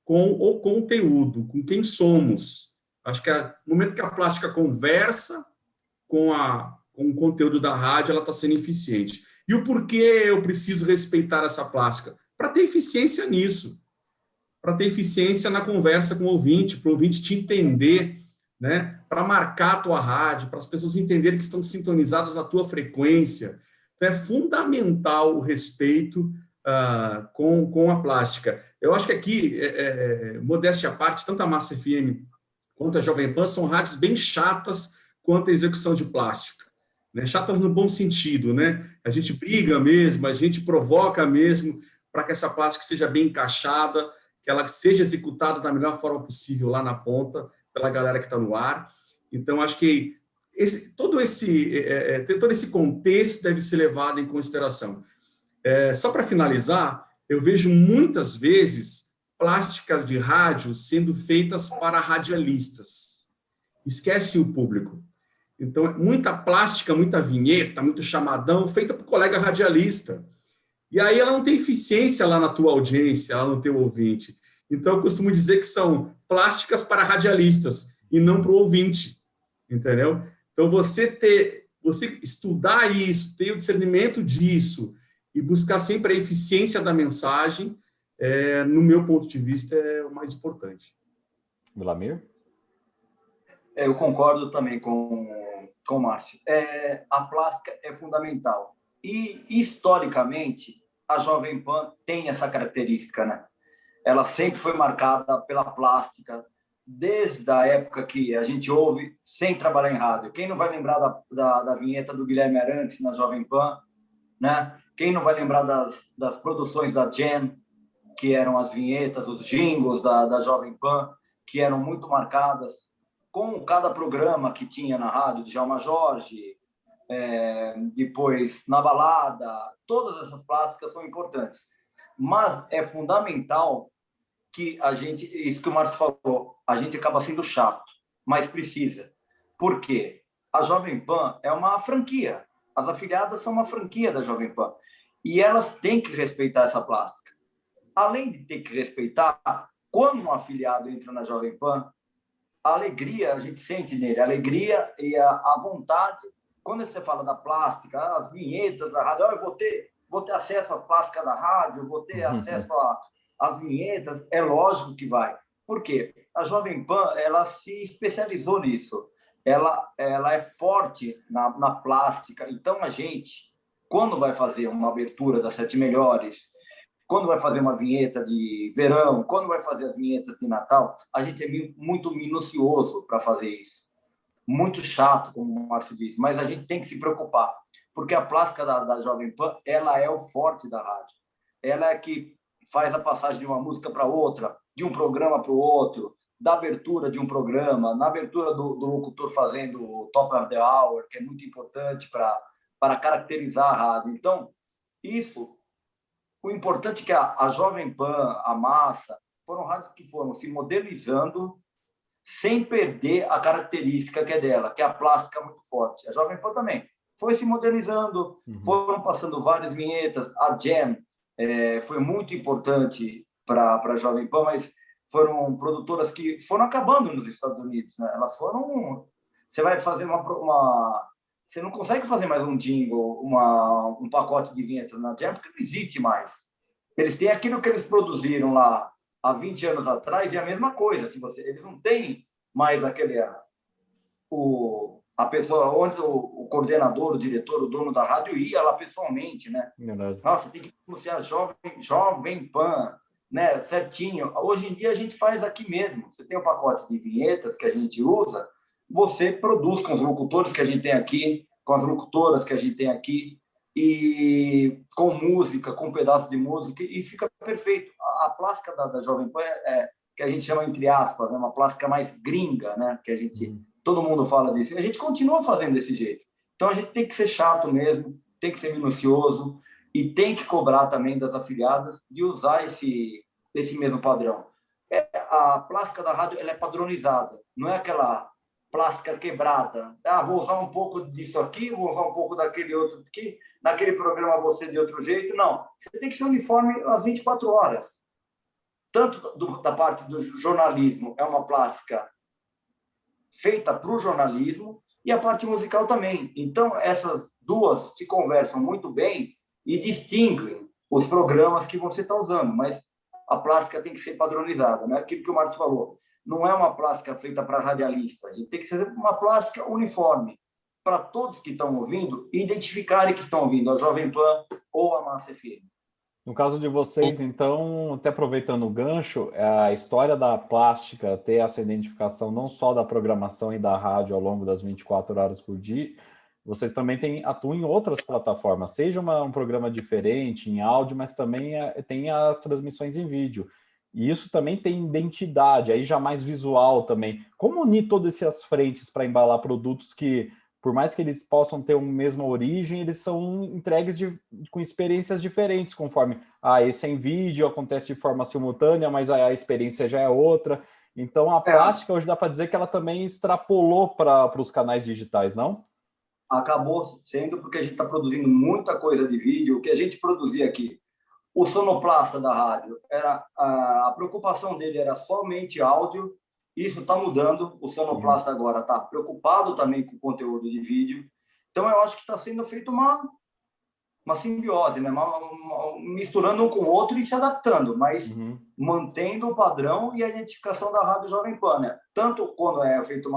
com o conteúdo, com quem somos. Acho que no momento que a plástica conversa com o conteúdo da rádio, ela está sendo eficiente. E o porquê eu preciso respeitar essa plástica? Para ter eficiência nisso, para ter eficiência na conversa com o ouvinte, para o ouvinte te entender, né? Para marcar a tua rádio, para as pessoas entenderem que estão sintonizadas na tua frequência. Então, é fundamental o respeito com a plástica. Eu acho que aqui, modéstia à parte, tanto a Massa FM quanto a Jovem Pan são rádios bem chatas quanto a execução de plástica, né? Chatas no bom sentido, né? A gente briga mesmo, a gente provoca mesmo para que essa plástica seja bem encaixada, que ela seja executada da melhor forma possível lá na ponta, pela galera que está no ar. Então, acho que todo esse contexto deve ser levado em consideração. Só para finalizar, eu vejo muitas vezes plásticas de rádio sendo feitas para radialistas. Esquece o público. Então, muita plástica, muita vinheta, muito chamadão, feita para o colega radialista. E aí ela não tem eficiência lá na tua audiência, lá no teu ouvinte. Então, eu costumo dizer que são plásticas para radialistas e não para o ouvinte, entendeu? Então, você estudar isso, ter o discernimento disso e buscar sempre a eficiência da mensagem, no meu ponto de vista, é o mais importante. Vladimir? Eu concordo também com o Márcio. A plástica é fundamental. E, historicamente, a Jovem Pan tem essa característica, né? Ela sempre foi marcada pela plástica, desde a época que a gente ouve sem trabalhar em rádio. Quem não vai lembrar da vinheta do Guilherme Arantes na Jovem Pan, né? Quem não vai lembrar das produções da Jam, que eram as vinhetas, os jingles da Jovem Pan, que eram muito marcadas com cada programa que tinha na rádio, Djalma Jorge, depois na balada, todas essas plásticas são importantes. Mas é fundamental que a gente, isso que o Márcio falou, a gente acaba sendo chato, mas precisa. Por quê? A Jovem Pan é uma franquia. As afiliadas são uma franquia da Jovem Pan. E elas têm que respeitar essa plástica. Além de ter que respeitar, quando um afiliado entra na Jovem Pan, a alegria, a gente sente nele, a alegria e a vontade. Quando você fala da plástica, as vinhetas da rádio, eu vou ter acesso à plástica da rádio, vou ter acesso às vinhetas, é lógico que vai. Por quê? A Jovem Pan, ela se especializou nisso. Ela é forte na plástica. Então, a gente, quando vai fazer uma abertura das 7 melhores, quando vai fazer uma vinheta de verão, quando vai fazer as vinhetas de Natal, a gente é muito minucioso para fazer isso. Muito chato, como o Márcio disse, mas a gente tem que se preocupar, porque a plástica da Jovem Pan, ela é o forte da rádio. Ela é que faz a passagem de uma música para outra, de um programa para o outro, da abertura de um programa, na abertura do locutor fazendo o Top of the Hour, que é muito importante para caracterizar a rádio. Então, o importante é que a Jovem Pan, a Massa, foram rádios que foram se modernizando sem perder a característica que é dela, que é a plástica muito forte. A Jovem Pan também foi se modernizando, foram passando várias vinhetas. A Jam foi muito importante para a Jovem Pan, mas foram produtoras que foram acabando nos Estados Unidos, né? Elas foram... Você vai fazer você não consegue fazer mais um jingle, um pacote de vinhetas na Jam, porque não existe mais. Eles têm aquilo que eles produziram lá há 20 anos atrás e a mesma coisa. Eles não têm mais aquele... A pessoa, onde o coordenador, o diretor, o dono da rádio ia lá pessoalmente, né? Verdade. Nossa, tem que pronunciar Jovem Pan, né? Certinho. Hoje em dia a gente faz aqui mesmo. Você tem o pacote de vinhetas que a gente usa, você produz com os locutores que a gente tem aqui, com as locutoras que a gente tem aqui, e com música, com pedaço de música, e fica perfeito. A plástica da Jovem Pan que a gente chama, entre aspas, né? Uma plástica mais gringa, né? Que a gente... Todo mundo fala disso. E a gente continua fazendo desse jeito. Então, a gente tem que ser chato mesmo, tem que ser minucioso e tem que cobrar também das afiliadas de usar esse mesmo padrão. A plástica da rádio, ela é padronizada. Não é aquela plástica quebrada. Vou usar um pouco disso aqui, vou usar um pouco daquele outro aqui, naquele programa vou ser de outro jeito. Não. Você tem que ser uniforme às 24 horas. Tanto da parte do jornalismo, é uma plástica feita para o jornalismo, e a parte musical também. Então, essas duas se conversam muito bem e distinguem os programas que você está usando, mas a plástica tem que ser padronizada, né? Aquilo que o Márcio falou, não é uma plástica feita para radialista, a gente tem que ser uma plástica uniforme, para todos que estão ouvindo, identificarem que estão ouvindo a Jovem Pan ou a Massa FM. No caso de vocês, então, até aproveitando o gancho, a história da plástica ter essa identificação não só da programação e da rádio ao longo das 24 horas por dia, vocês também atuam em outras plataformas, seja um programa diferente, em áudio, mas também tem as transmissões em vídeo. E isso também tem identidade, aí já mais visual também. Como unir todas essas frentes para embalar produtos que por mais que eles possam ter uma mesma origem, eles são entregues com experiências diferentes, conforme esse é em vídeo, acontece de forma simultânea, mas a experiência já é outra. Então, a plástica, hoje dá para dizer que ela também extrapolou para os canais digitais, não? Acabou sendo porque a gente está produzindo muita coisa de vídeo. O que a gente produzia aqui, o sonoplasta da rádio, a preocupação dele era somente áudio. Isso está mudando. O sonoplasta agora está preocupado também com o conteúdo de vídeo. Então, eu acho que está sendo feita uma simbiose, né? Misturando um com o outro e se adaptando, mas mantendo o padrão e a identificação da Rádio Jovem Pan, né? Tanto quando é feito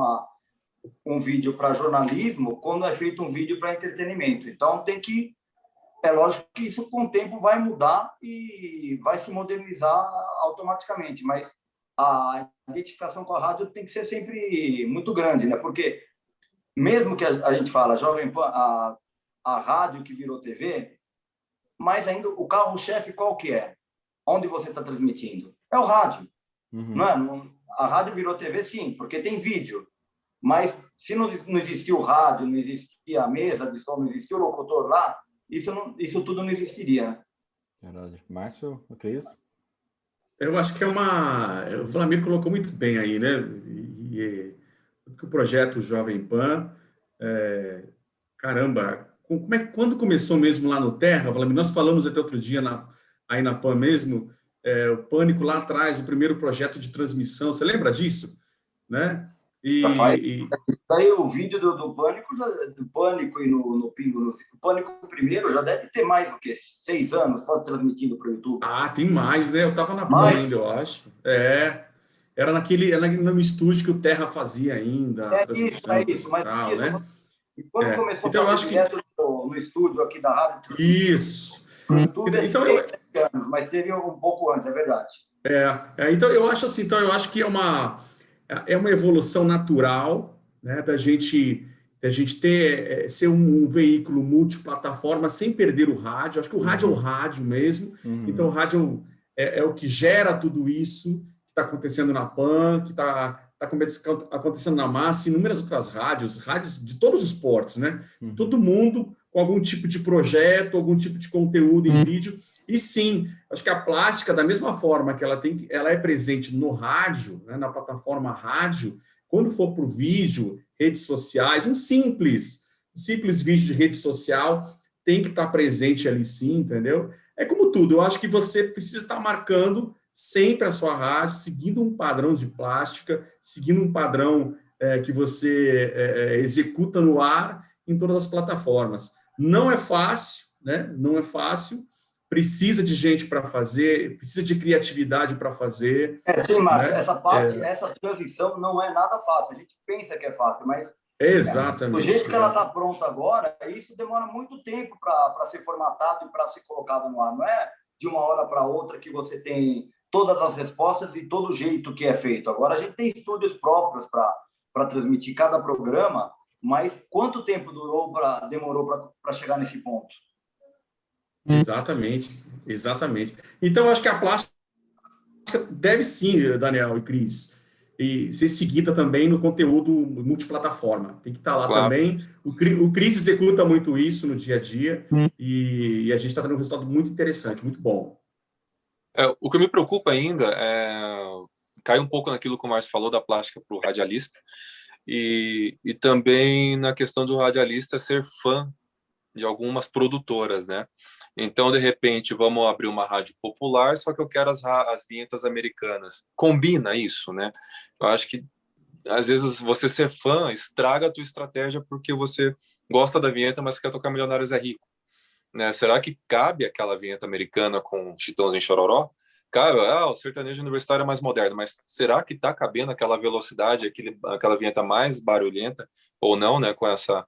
um vídeo para jornalismo, quando é feito um vídeo para entretenimento. Então, é lógico que isso com o tempo vai mudar e vai se modernizar automaticamente, mas a identificação com a rádio tem que ser sempre muito grande, né? Porque mesmo que a gente fala Jovem Pan, a rádio que virou TV, mas ainda o carro-chefe qual que é? Onde você está transmitindo? É o rádio. Não é? A rádio virou TV, sim, porque tem vídeo. Mas se não existia o rádio, não existia a mesa de som, não existia o locutor lá, isso tudo não existiria. Verdade. Márcio, Cris? Eu acho que o Vlamir colocou muito bem aí, né? O projeto Jovem Pan, caramba, quando começou mesmo lá no Terra, Vlamir, nós falamos até outro dia aí na Pan mesmo, o Pânico lá atrás, o primeiro projeto de transmissão, você lembra disso? Né? Daí o vídeo do Pânico, do Pânico e no Pingo, o Pânico primeiro já deve ter mais do que 6 anos só transmitindo para o YouTube. Tem mais, né? Eu estava na Pan ainda, eu acho. Era no estúdio que o Terra fazia ainda, a transmissão isso, mas tal, né? E quando começou então, a fazer direto no estúdio aqui da rádio... Isso. Tudo então, 6 anos, mas teve um pouco antes, é verdade. Então eu acho assim, eu acho que é uma evolução natural, né, da gente ser um veículo multiplataforma sem perder o rádio. Acho que o rádio é o rádio mesmo. Então o rádio é o que gera tudo isso que está acontecendo na Pan, que está acontecendo na Massa, inúmeras outras rádios de todos os portes, né? Todo mundo com algum tipo de projeto, algum tipo de conteúdo em vídeo. E sim, acho que a plástica, da mesma forma que ela é presente no rádio, né, na plataforma rádio, quando for para o vídeo, redes sociais, um simples vídeo de rede social tem que estar presente ali sim, entendeu? É como tudo, eu acho que você precisa estar marcando sempre a sua rádio, seguindo um padrão de plástica, seguindo um padrão que você executa no ar em todas as plataformas. Não é fácil, né? Não é fácil. Precisa de gente para fazer, precisa de criatividade para fazer. Sim, Márcio, né? Essa transição não é nada fácil. A gente pensa que é fácil, mas exatamente. Do jeito que ela está pronta agora, isso demora muito tempo para ser formatado e para ser colocado no ar. Não é de uma hora para outra que você tem todas as respostas e todo o jeito que é feito. Agora a gente tem estúdios próprios para transmitir cada programa, mas quanto tempo demorou para chegar nesse ponto? Exatamente. Então, eu acho que a plástica deve sim, Daniel e Cris, e ser seguida também no conteúdo multiplataforma. Tem que estar lá também. O Cris executa muito isso no dia a dia e a gente está tendo um resultado muito interessante, muito bom. O que me preocupa ainda cai um pouco naquilo que o Márcio falou da plástica para o radialista e também na questão do radialista ser fã de algumas produtoras, né? Então, de repente, vamos abrir uma rádio popular, só que eu quero as vinhetas americanas. Combina isso, né? Eu acho que, às vezes, você ser fã estraga a tua estratégia porque você gosta da vinheta, mas quer tocar Milionários é Rico. Né? Será que cabe aquela vinheta americana com Chitãozinho e Chororó? Cabe, o sertanejo universitário é mais moderno, mas será que está cabendo aquela velocidade, aquela vinheta mais barulhenta ou não, né? Com essa...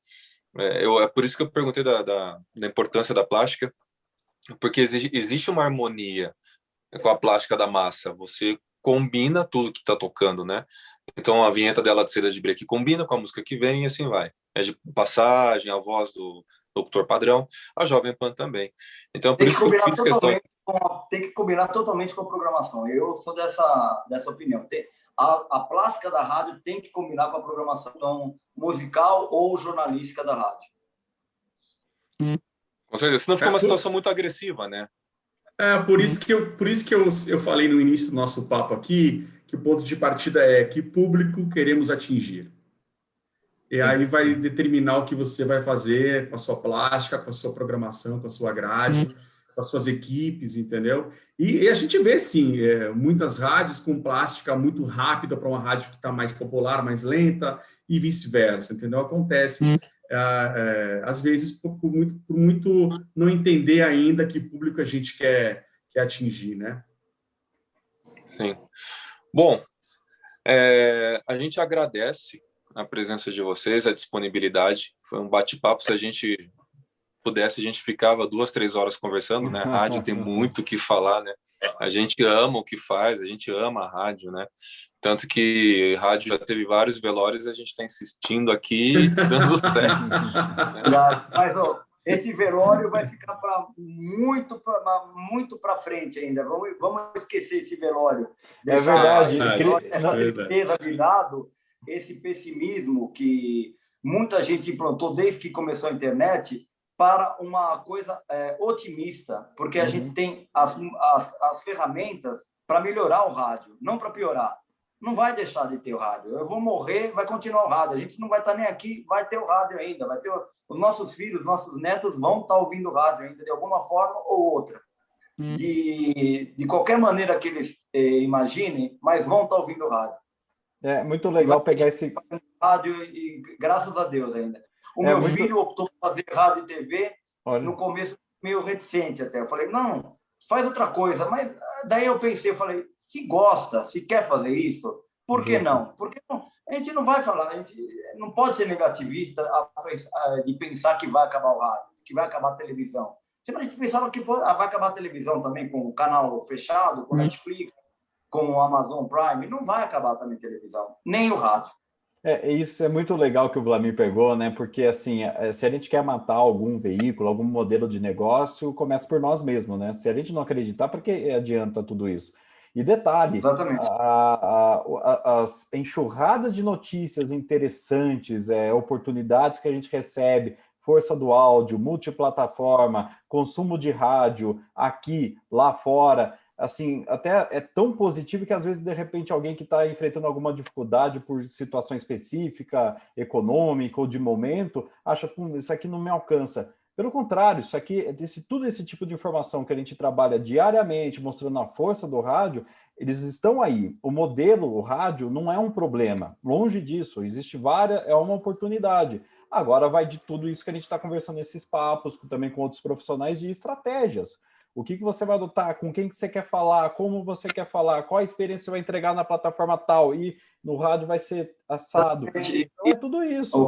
É por isso que eu perguntei da importância da plástica, porque existe uma harmonia com a plástica da massa, você combina tudo que está tocando, né? Então a vinheta dela de Cera de Break combina com a música que vem e assim vai. É de passagem, a voz do locutor padrão, a Jovem Pan também. Então por isso que eu fiz questão... Tem que combinar totalmente com a programação. Eu sou dessa opinião. a plástica da rádio tem que combinar com a programação musical ou jornalística da rádio. Com certeza, senão fica uma situação muito agressiva, né? Por isso que eu falei no início do nosso papo aqui, que o ponto de partida é que público queremos atingir. E aí vai determinar o que você vai fazer com a sua plástica, com a sua programação, com a sua grade, com as suas equipes, entendeu? E a gente vê, sim, muitas rádios com plástica muito rápida para uma rádio que está mais popular, mais lenta, e vice-versa, entendeu? Acontece, às vezes, por muito não entender ainda que público a gente quer atingir, né? Sim. Bom, a gente agradece a presença de vocês, a disponibilidade. Foi um bate-papo. Se a gente pudesse, a gente ficava 2, 3 horas conversando, né? A rádio tem muito o que falar, né? A gente ama o que faz, a gente ama a rádio, né? Tanto que a rádio já teve vários velórios, a gente está insistindo aqui, dando certo. Mas, esse velório vai ficar muito para frente ainda. Vamos esquecer esse velório. É verdade. Essa tristeza de lado, esse pessimismo que muita gente implantou desde que começou a internet para uma coisa otimista, porque a gente tem as ferramentas para melhorar o rádio, não para piorar. Não vai deixar de ter o rádio. Eu vou morrer, vai continuar o rádio. A gente não vai estar nem aqui, vai ter o rádio ainda. Vai ter os nossos filhos, nossos netos vão estar ouvindo o rádio ainda, de alguma forma ou outra. De qualquer maneira que eles imaginem, mas vão estar ouvindo o rádio. É muito legal pegar esse... rádio, e graças a Deus ainda. O meu filho optou por fazer rádio e TV. Olha. No começo, meio reticente até. Eu falei, não, faz outra coisa. Mas daí eu pensei, eu falei, se gosta, se quer fazer isso, por que não? Porque não, a gente não vai falar, a gente não pode ser negativista de pensar que vai acabar o rádio, que vai acabar a televisão. Sempre a gente pensava que vai acabar a televisão também com o canal fechado, com Netflix, com o Amazon Prime. Não vai acabar também a televisão, nem o rádio. Isso é muito legal que o Wlamir pegou, né? Porque, assim, se a gente quer matar algum veículo, algum modelo de negócio, começa por nós mesmos, né? Se a gente não acreditar, para que adianta tudo isso? E detalhe, as enxurradas de notícias interessantes, oportunidades que a gente recebe, força do áudio, multiplataforma, consumo de rádio, aqui, lá fora, assim, até é tão positivo que às vezes, de repente, alguém que está enfrentando alguma dificuldade por situação específica, econômica ou de momento, acha, isso aqui não me alcança. Pelo contrário, isso aqui, tudo esse tipo de informação que a gente trabalha diariamente, mostrando a força do rádio, eles estão aí. O modelo, o rádio, não é um problema. Longe disso, existe é uma oportunidade. Agora vai de tudo isso que a gente está conversando nesses papos, também com outros profissionais, de estratégias. O que você vai adotar, com quem que você quer falar, como você quer falar, qual a experiência você vai entregar na plataforma tal, e no rádio vai ser assado. Então é tudo isso.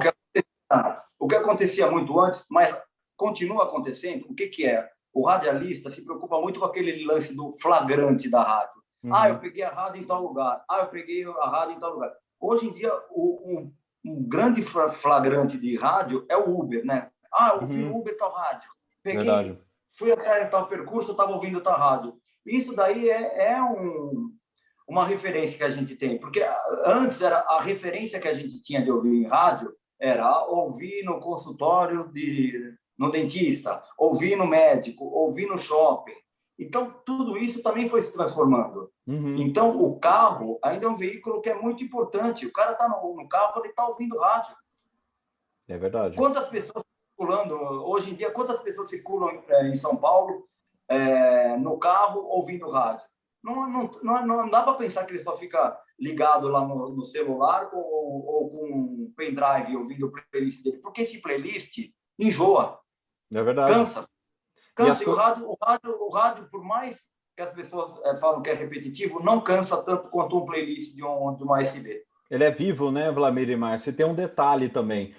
O que acontecia muito antes, mas continua acontecendo, o que é? O radialista se preocupa muito com aquele lance do flagrante da rádio. Eu peguei a rádio em tal lugar. Eu peguei a rádio em tal lugar. Hoje em dia, um grande flagrante de rádio é o Uber, né? Eu vi o Uber tal rádio. Peguei, fui até tal percurso, eu estava ouvindo tal rádio. Isso daí uma referência que a gente tem, porque antes era a referência que a gente tinha de ouvir em rádio era ouvir no consultório no dentista, ouvir no médico, ouvir no shopping. Então, tudo isso também foi se transformando. Então, o carro ainda é um veículo que é muito importante. O cara está no carro, ele está ouvindo rádio. É verdade. Quantas pessoas circulando, hoje em dia, quantas pessoas circulam em São Paulo no carro ouvindo rádio? Não dá para pensar que ele só fica ligado lá no celular ou com um pendrive ouvindo o playlist dele, porque esse playlist enjoa. É verdade. Cansa. E o rádio, por mais que as pessoas falam que é repetitivo, não cansa tanto quanto um playlist de uma USB. Ele é vivo, né, Wlamir e Márcio? E tem um detalhe também.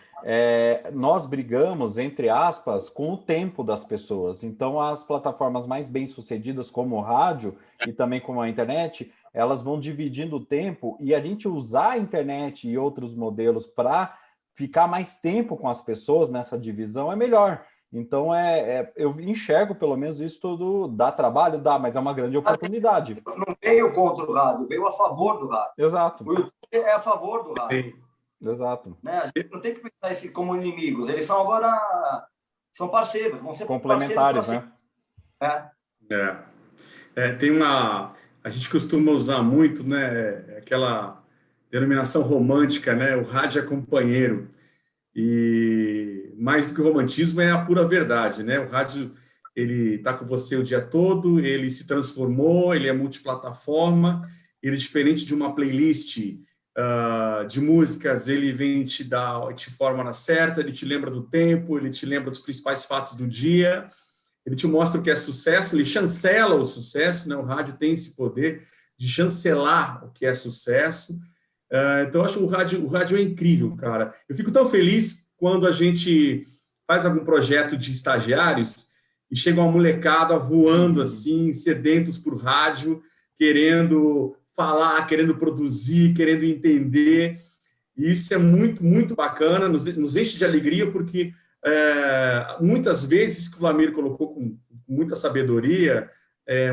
Nós brigamos, entre aspas, com o tempo das pessoas. Então, as plataformas mais bem-sucedidas, como o rádio e também como a internet, elas vão dividindo o tempo, e a gente usar a internet e outros modelos para ficar mais tempo com as pessoas nessa divisão é melhor. Então, eu enxergo, pelo menos, isso tudo dá trabalho, dá, mas é uma grande oportunidade. Não veio contra o rádio, veio a favor do rádio. Exato. O YouTube é a favor do rádio. Exato. Né? A gente não tem que pensar isso como inimigos. Eles são agora são parceiros, vão ser complementares, parceiros né? Tem a gente costuma usar muito, né, aquela denominação romântica, né, o rádio é companheiro. E mais do que o romantismo é a pura verdade, né? O rádio, ele está com você o dia todo, ele se transformou, ele é multiplataforma, ele é diferente de uma playlist de músicas, ele vem te forma na certa, ele te lembra do tempo, ele te lembra dos principais fatos do dia, ele te mostra o que é sucesso, ele chancela o sucesso, né? O rádio tem esse poder de chancelar o que é sucesso. Então, eu acho que o rádio é incrível, cara. Eu fico tão feliz quando a gente faz algum projeto de estagiários e chega uma molecada voando assim, sedentos por rádio, querendo falar, querendo produzir, querendo entender. E isso é muito, muito bacana, nos enche de alegria, porque muitas vezes, que o Vlamir colocou com muita sabedoria,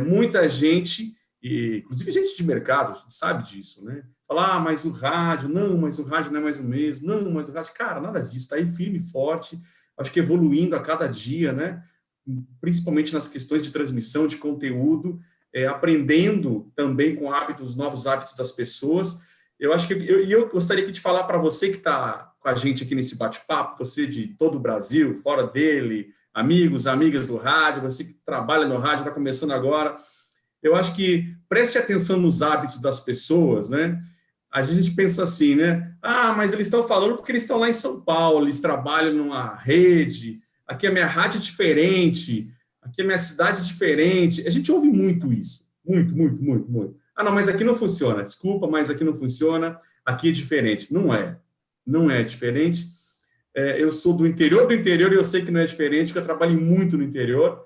muita gente, e inclusive gente de mercado, a gente sabe disso, né? Falar, mas o rádio não é mais o mesmo, não, mas o rádio, cara, nada disso, está aí firme e forte, acho que evoluindo a cada dia, né? Principalmente nas questões de transmissão de conteúdo, aprendendo também com novos hábitos das pessoas. Eu acho que eu gostaria de falar para você que está com a gente aqui nesse bate-papo, você de todo o Brasil, fora dele, amigos, amigas do rádio, você que trabalha no rádio, está começando agora. Eu acho que preste atenção nos hábitos das pessoas, né? Às vezes a gente pensa assim, né? Mas eles estão falando porque eles estão lá em São Paulo, eles trabalham numa rede, aqui a minha rádio é diferente, aqui a minha cidade é diferente. A gente ouve muito isso, muito, muito, muito, muito. Não, mas aqui não funciona, desculpa, mas aqui não funciona, aqui é diferente. Não é diferente. Eu sou do interior e eu sei que não é diferente, porque eu trabalho muito no interior.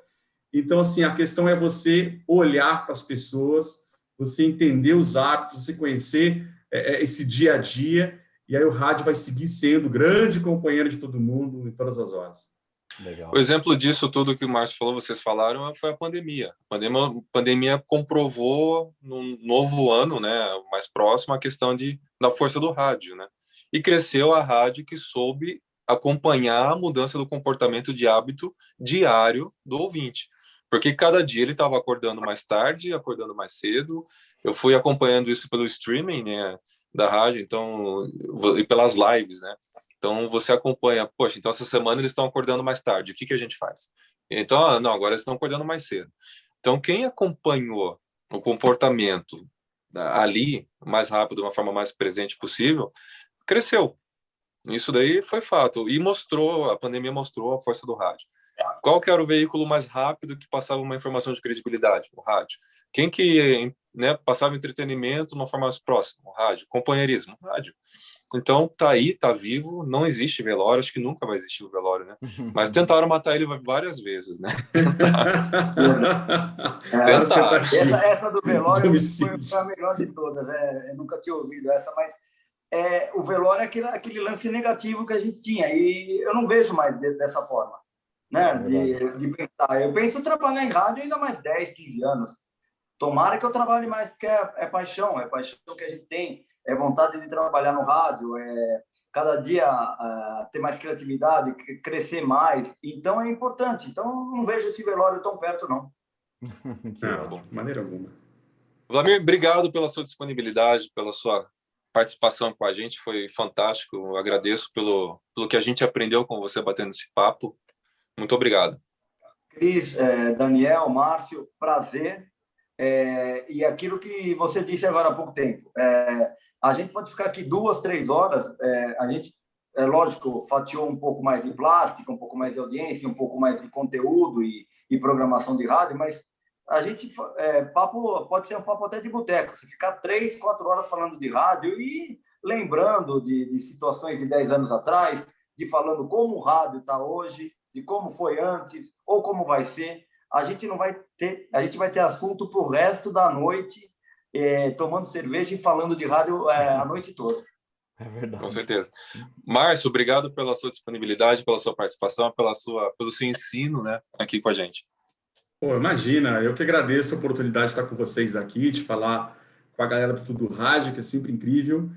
Então, assim, a questão é você olhar para as pessoas, você entender os hábitos, você conhecer esse dia a dia, e aí o rádio vai seguir sendo grande companheiro de todo mundo em todas as horas. Legal. O exemplo disso tudo que o Márcio falou, vocês falaram, foi a pandemia. A pandemia comprovou num novo ano, né, mais próximo, a questão da força do rádio, né? E cresceu a rádio que soube acompanhar a mudança do comportamento de hábito diário do ouvinte. Porque cada dia ele estava acordando mais tarde, acordando mais cedo. Eu fui acompanhando isso pelo streaming, né, da rádio, então, e pelas lives, né? Então, você acompanha, poxa, então essa semana eles estão acordando mais tarde, o que a gente faz? Então, não, agora eles estão acordando mais cedo. Então, quem acompanhou o comportamento ali, mais rápido, de uma forma mais presente possível, cresceu. Isso daí foi fato. E a pandemia mostrou a força do rádio. Qual que era o veículo mais rápido que passava uma informação de credibilidade? O rádio. Quem que, né, passava entretenimento de uma forma mais próxima? O rádio. Companheirismo? O rádio. Então, tá aí, tá vivo, não existe velório, acho que nunca vai existir o velório, né? Mas tentaram matar ele várias vezes, né? Essa do velório foi a melhor de todas, né? Eu nunca tinha ouvido essa, mas o velório é aquele lance negativo que a gente tinha, e eu não vejo mais dessa forma, né? De pensar. Eu penso em trabalhar em rádio ainda mais 10, 15 anos. Tomara que eu trabalhe mais, porque é paixão que a gente tem. É vontade de trabalhar no rádio, cada dia ter mais criatividade, crescer mais. Então, é importante. Então, não vejo esse velório tão perto, não. Não, de maneira alguma. Vlamir, obrigado pela sua disponibilidade, pela sua participação com a gente. Foi fantástico. Eu agradeço pelo que a gente aprendeu com você batendo esse papo. Muito obrigado. Cris, Daniel, Márcio, prazer. E aquilo que você disse agora há pouco tempo. A gente pode ficar aqui 2, 3 horas, a gente, lógico, fatiou um pouco mais de plástico, um pouco mais de audiência, um pouco mais de conteúdo e programação de rádio, mas a gente, papo pode ser um papo até de boteco, se ficar 3, 4 horas falando de rádio e lembrando de situações de 10 anos atrás, de falando como o rádio está hoje, de como foi antes, ou como vai ser, a gente vai ter assunto para o resto da noite, tomando cerveja e falando de rádio a noite toda. É verdade. Com certeza. Márcio, obrigado pela sua disponibilidade, pela sua participação, pelo seu ensino, né, aqui com a gente. Pô, imagina, eu que agradeço a oportunidade de estar com vocês aqui, de falar com a galera do Tudo Rádio, que é sempre incrível.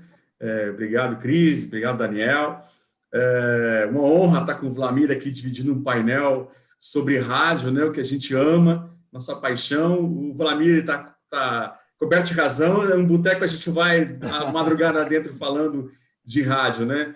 Obrigado, Cris, obrigado, Daniel. Uma honra estar com o Vlamir aqui, dividindo um painel sobre rádio, né, o que a gente ama, nossa paixão. O Vlamir está coberto de razão, é um boteco, a gente vai a madrugada dentro falando de rádio, né?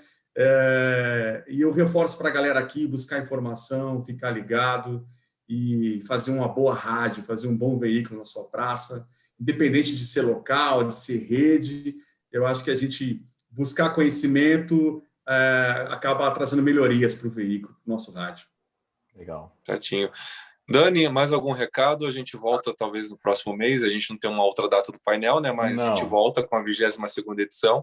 E eu reforço para a galera aqui buscar informação, ficar ligado e fazer uma boa rádio, fazer um bom veículo na sua praça, independente de ser local, de ser rede. Eu acho que a gente buscar conhecimento acaba trazendo melhorias para o veículo, para o nosso rádio. Legal. Certinho. Dani, mais algum recado? A gente volta talvez no próximo mês, a gente não tem uma outra data do painel, né? Mas a gente volta com a 22ª edição.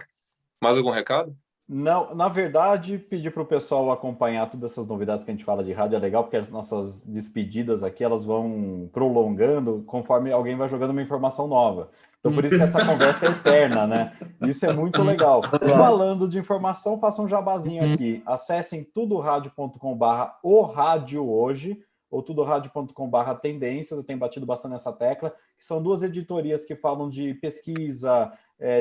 Mais algum recado? Não, na verdade, pedir para o pessoal acompanhar todas essas novidades que a gente fala de rádio é legal, porque as nossas despedidas aqui, elas vão prolongando conforme alguém vai jogando uma informação nova. Então, por isso que essa conversa é eterna, né? Isso é muito legal. Falando de informação, faça um jabazinho aqui. Acessem tudoradio.com/o rádio hoje, ou tudoradio.com/tendências, eu tenho batido bastante nessa tecla, que são 2 editorias que falam de pesquisa,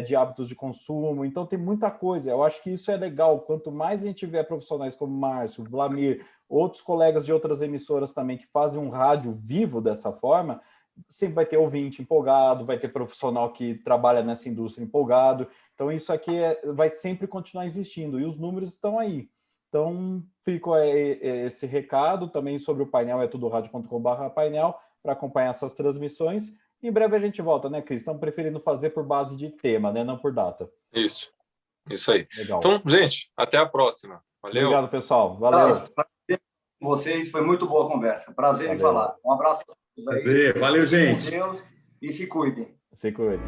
de hábitos de consumo, então tem muita coisa. Eu acho que isso é legal. Quanto mais a gente tiver profissionais como Márcio, Vlamir, outros colegas de outras emissoras também que fazem um rádio vivo dessa forma, sempre vai ter ouvinte empolgado, vai ter profissional que trabalha nessa indústria empolgado. Então isso aqui vai sempre continuar existindo e os números estão aí. Então, fica esse recado também sobre o painel, tudoradio.com/painel, para acompanhar essas transmissões. Em breve a gente volta, né, Cris? Estamos preferindo fazer por base de tema, né? Não por data. Isso aí. Legal. Então, gente, até a próxima. Valeu. Obrigado, pessoal. Valeu. Vocês, foi muito boa a conversa. Prazer em falar. Um abraço a todos aí. Prazer. Valeu, gente. Com Deus e se cuidem. Se cuidem.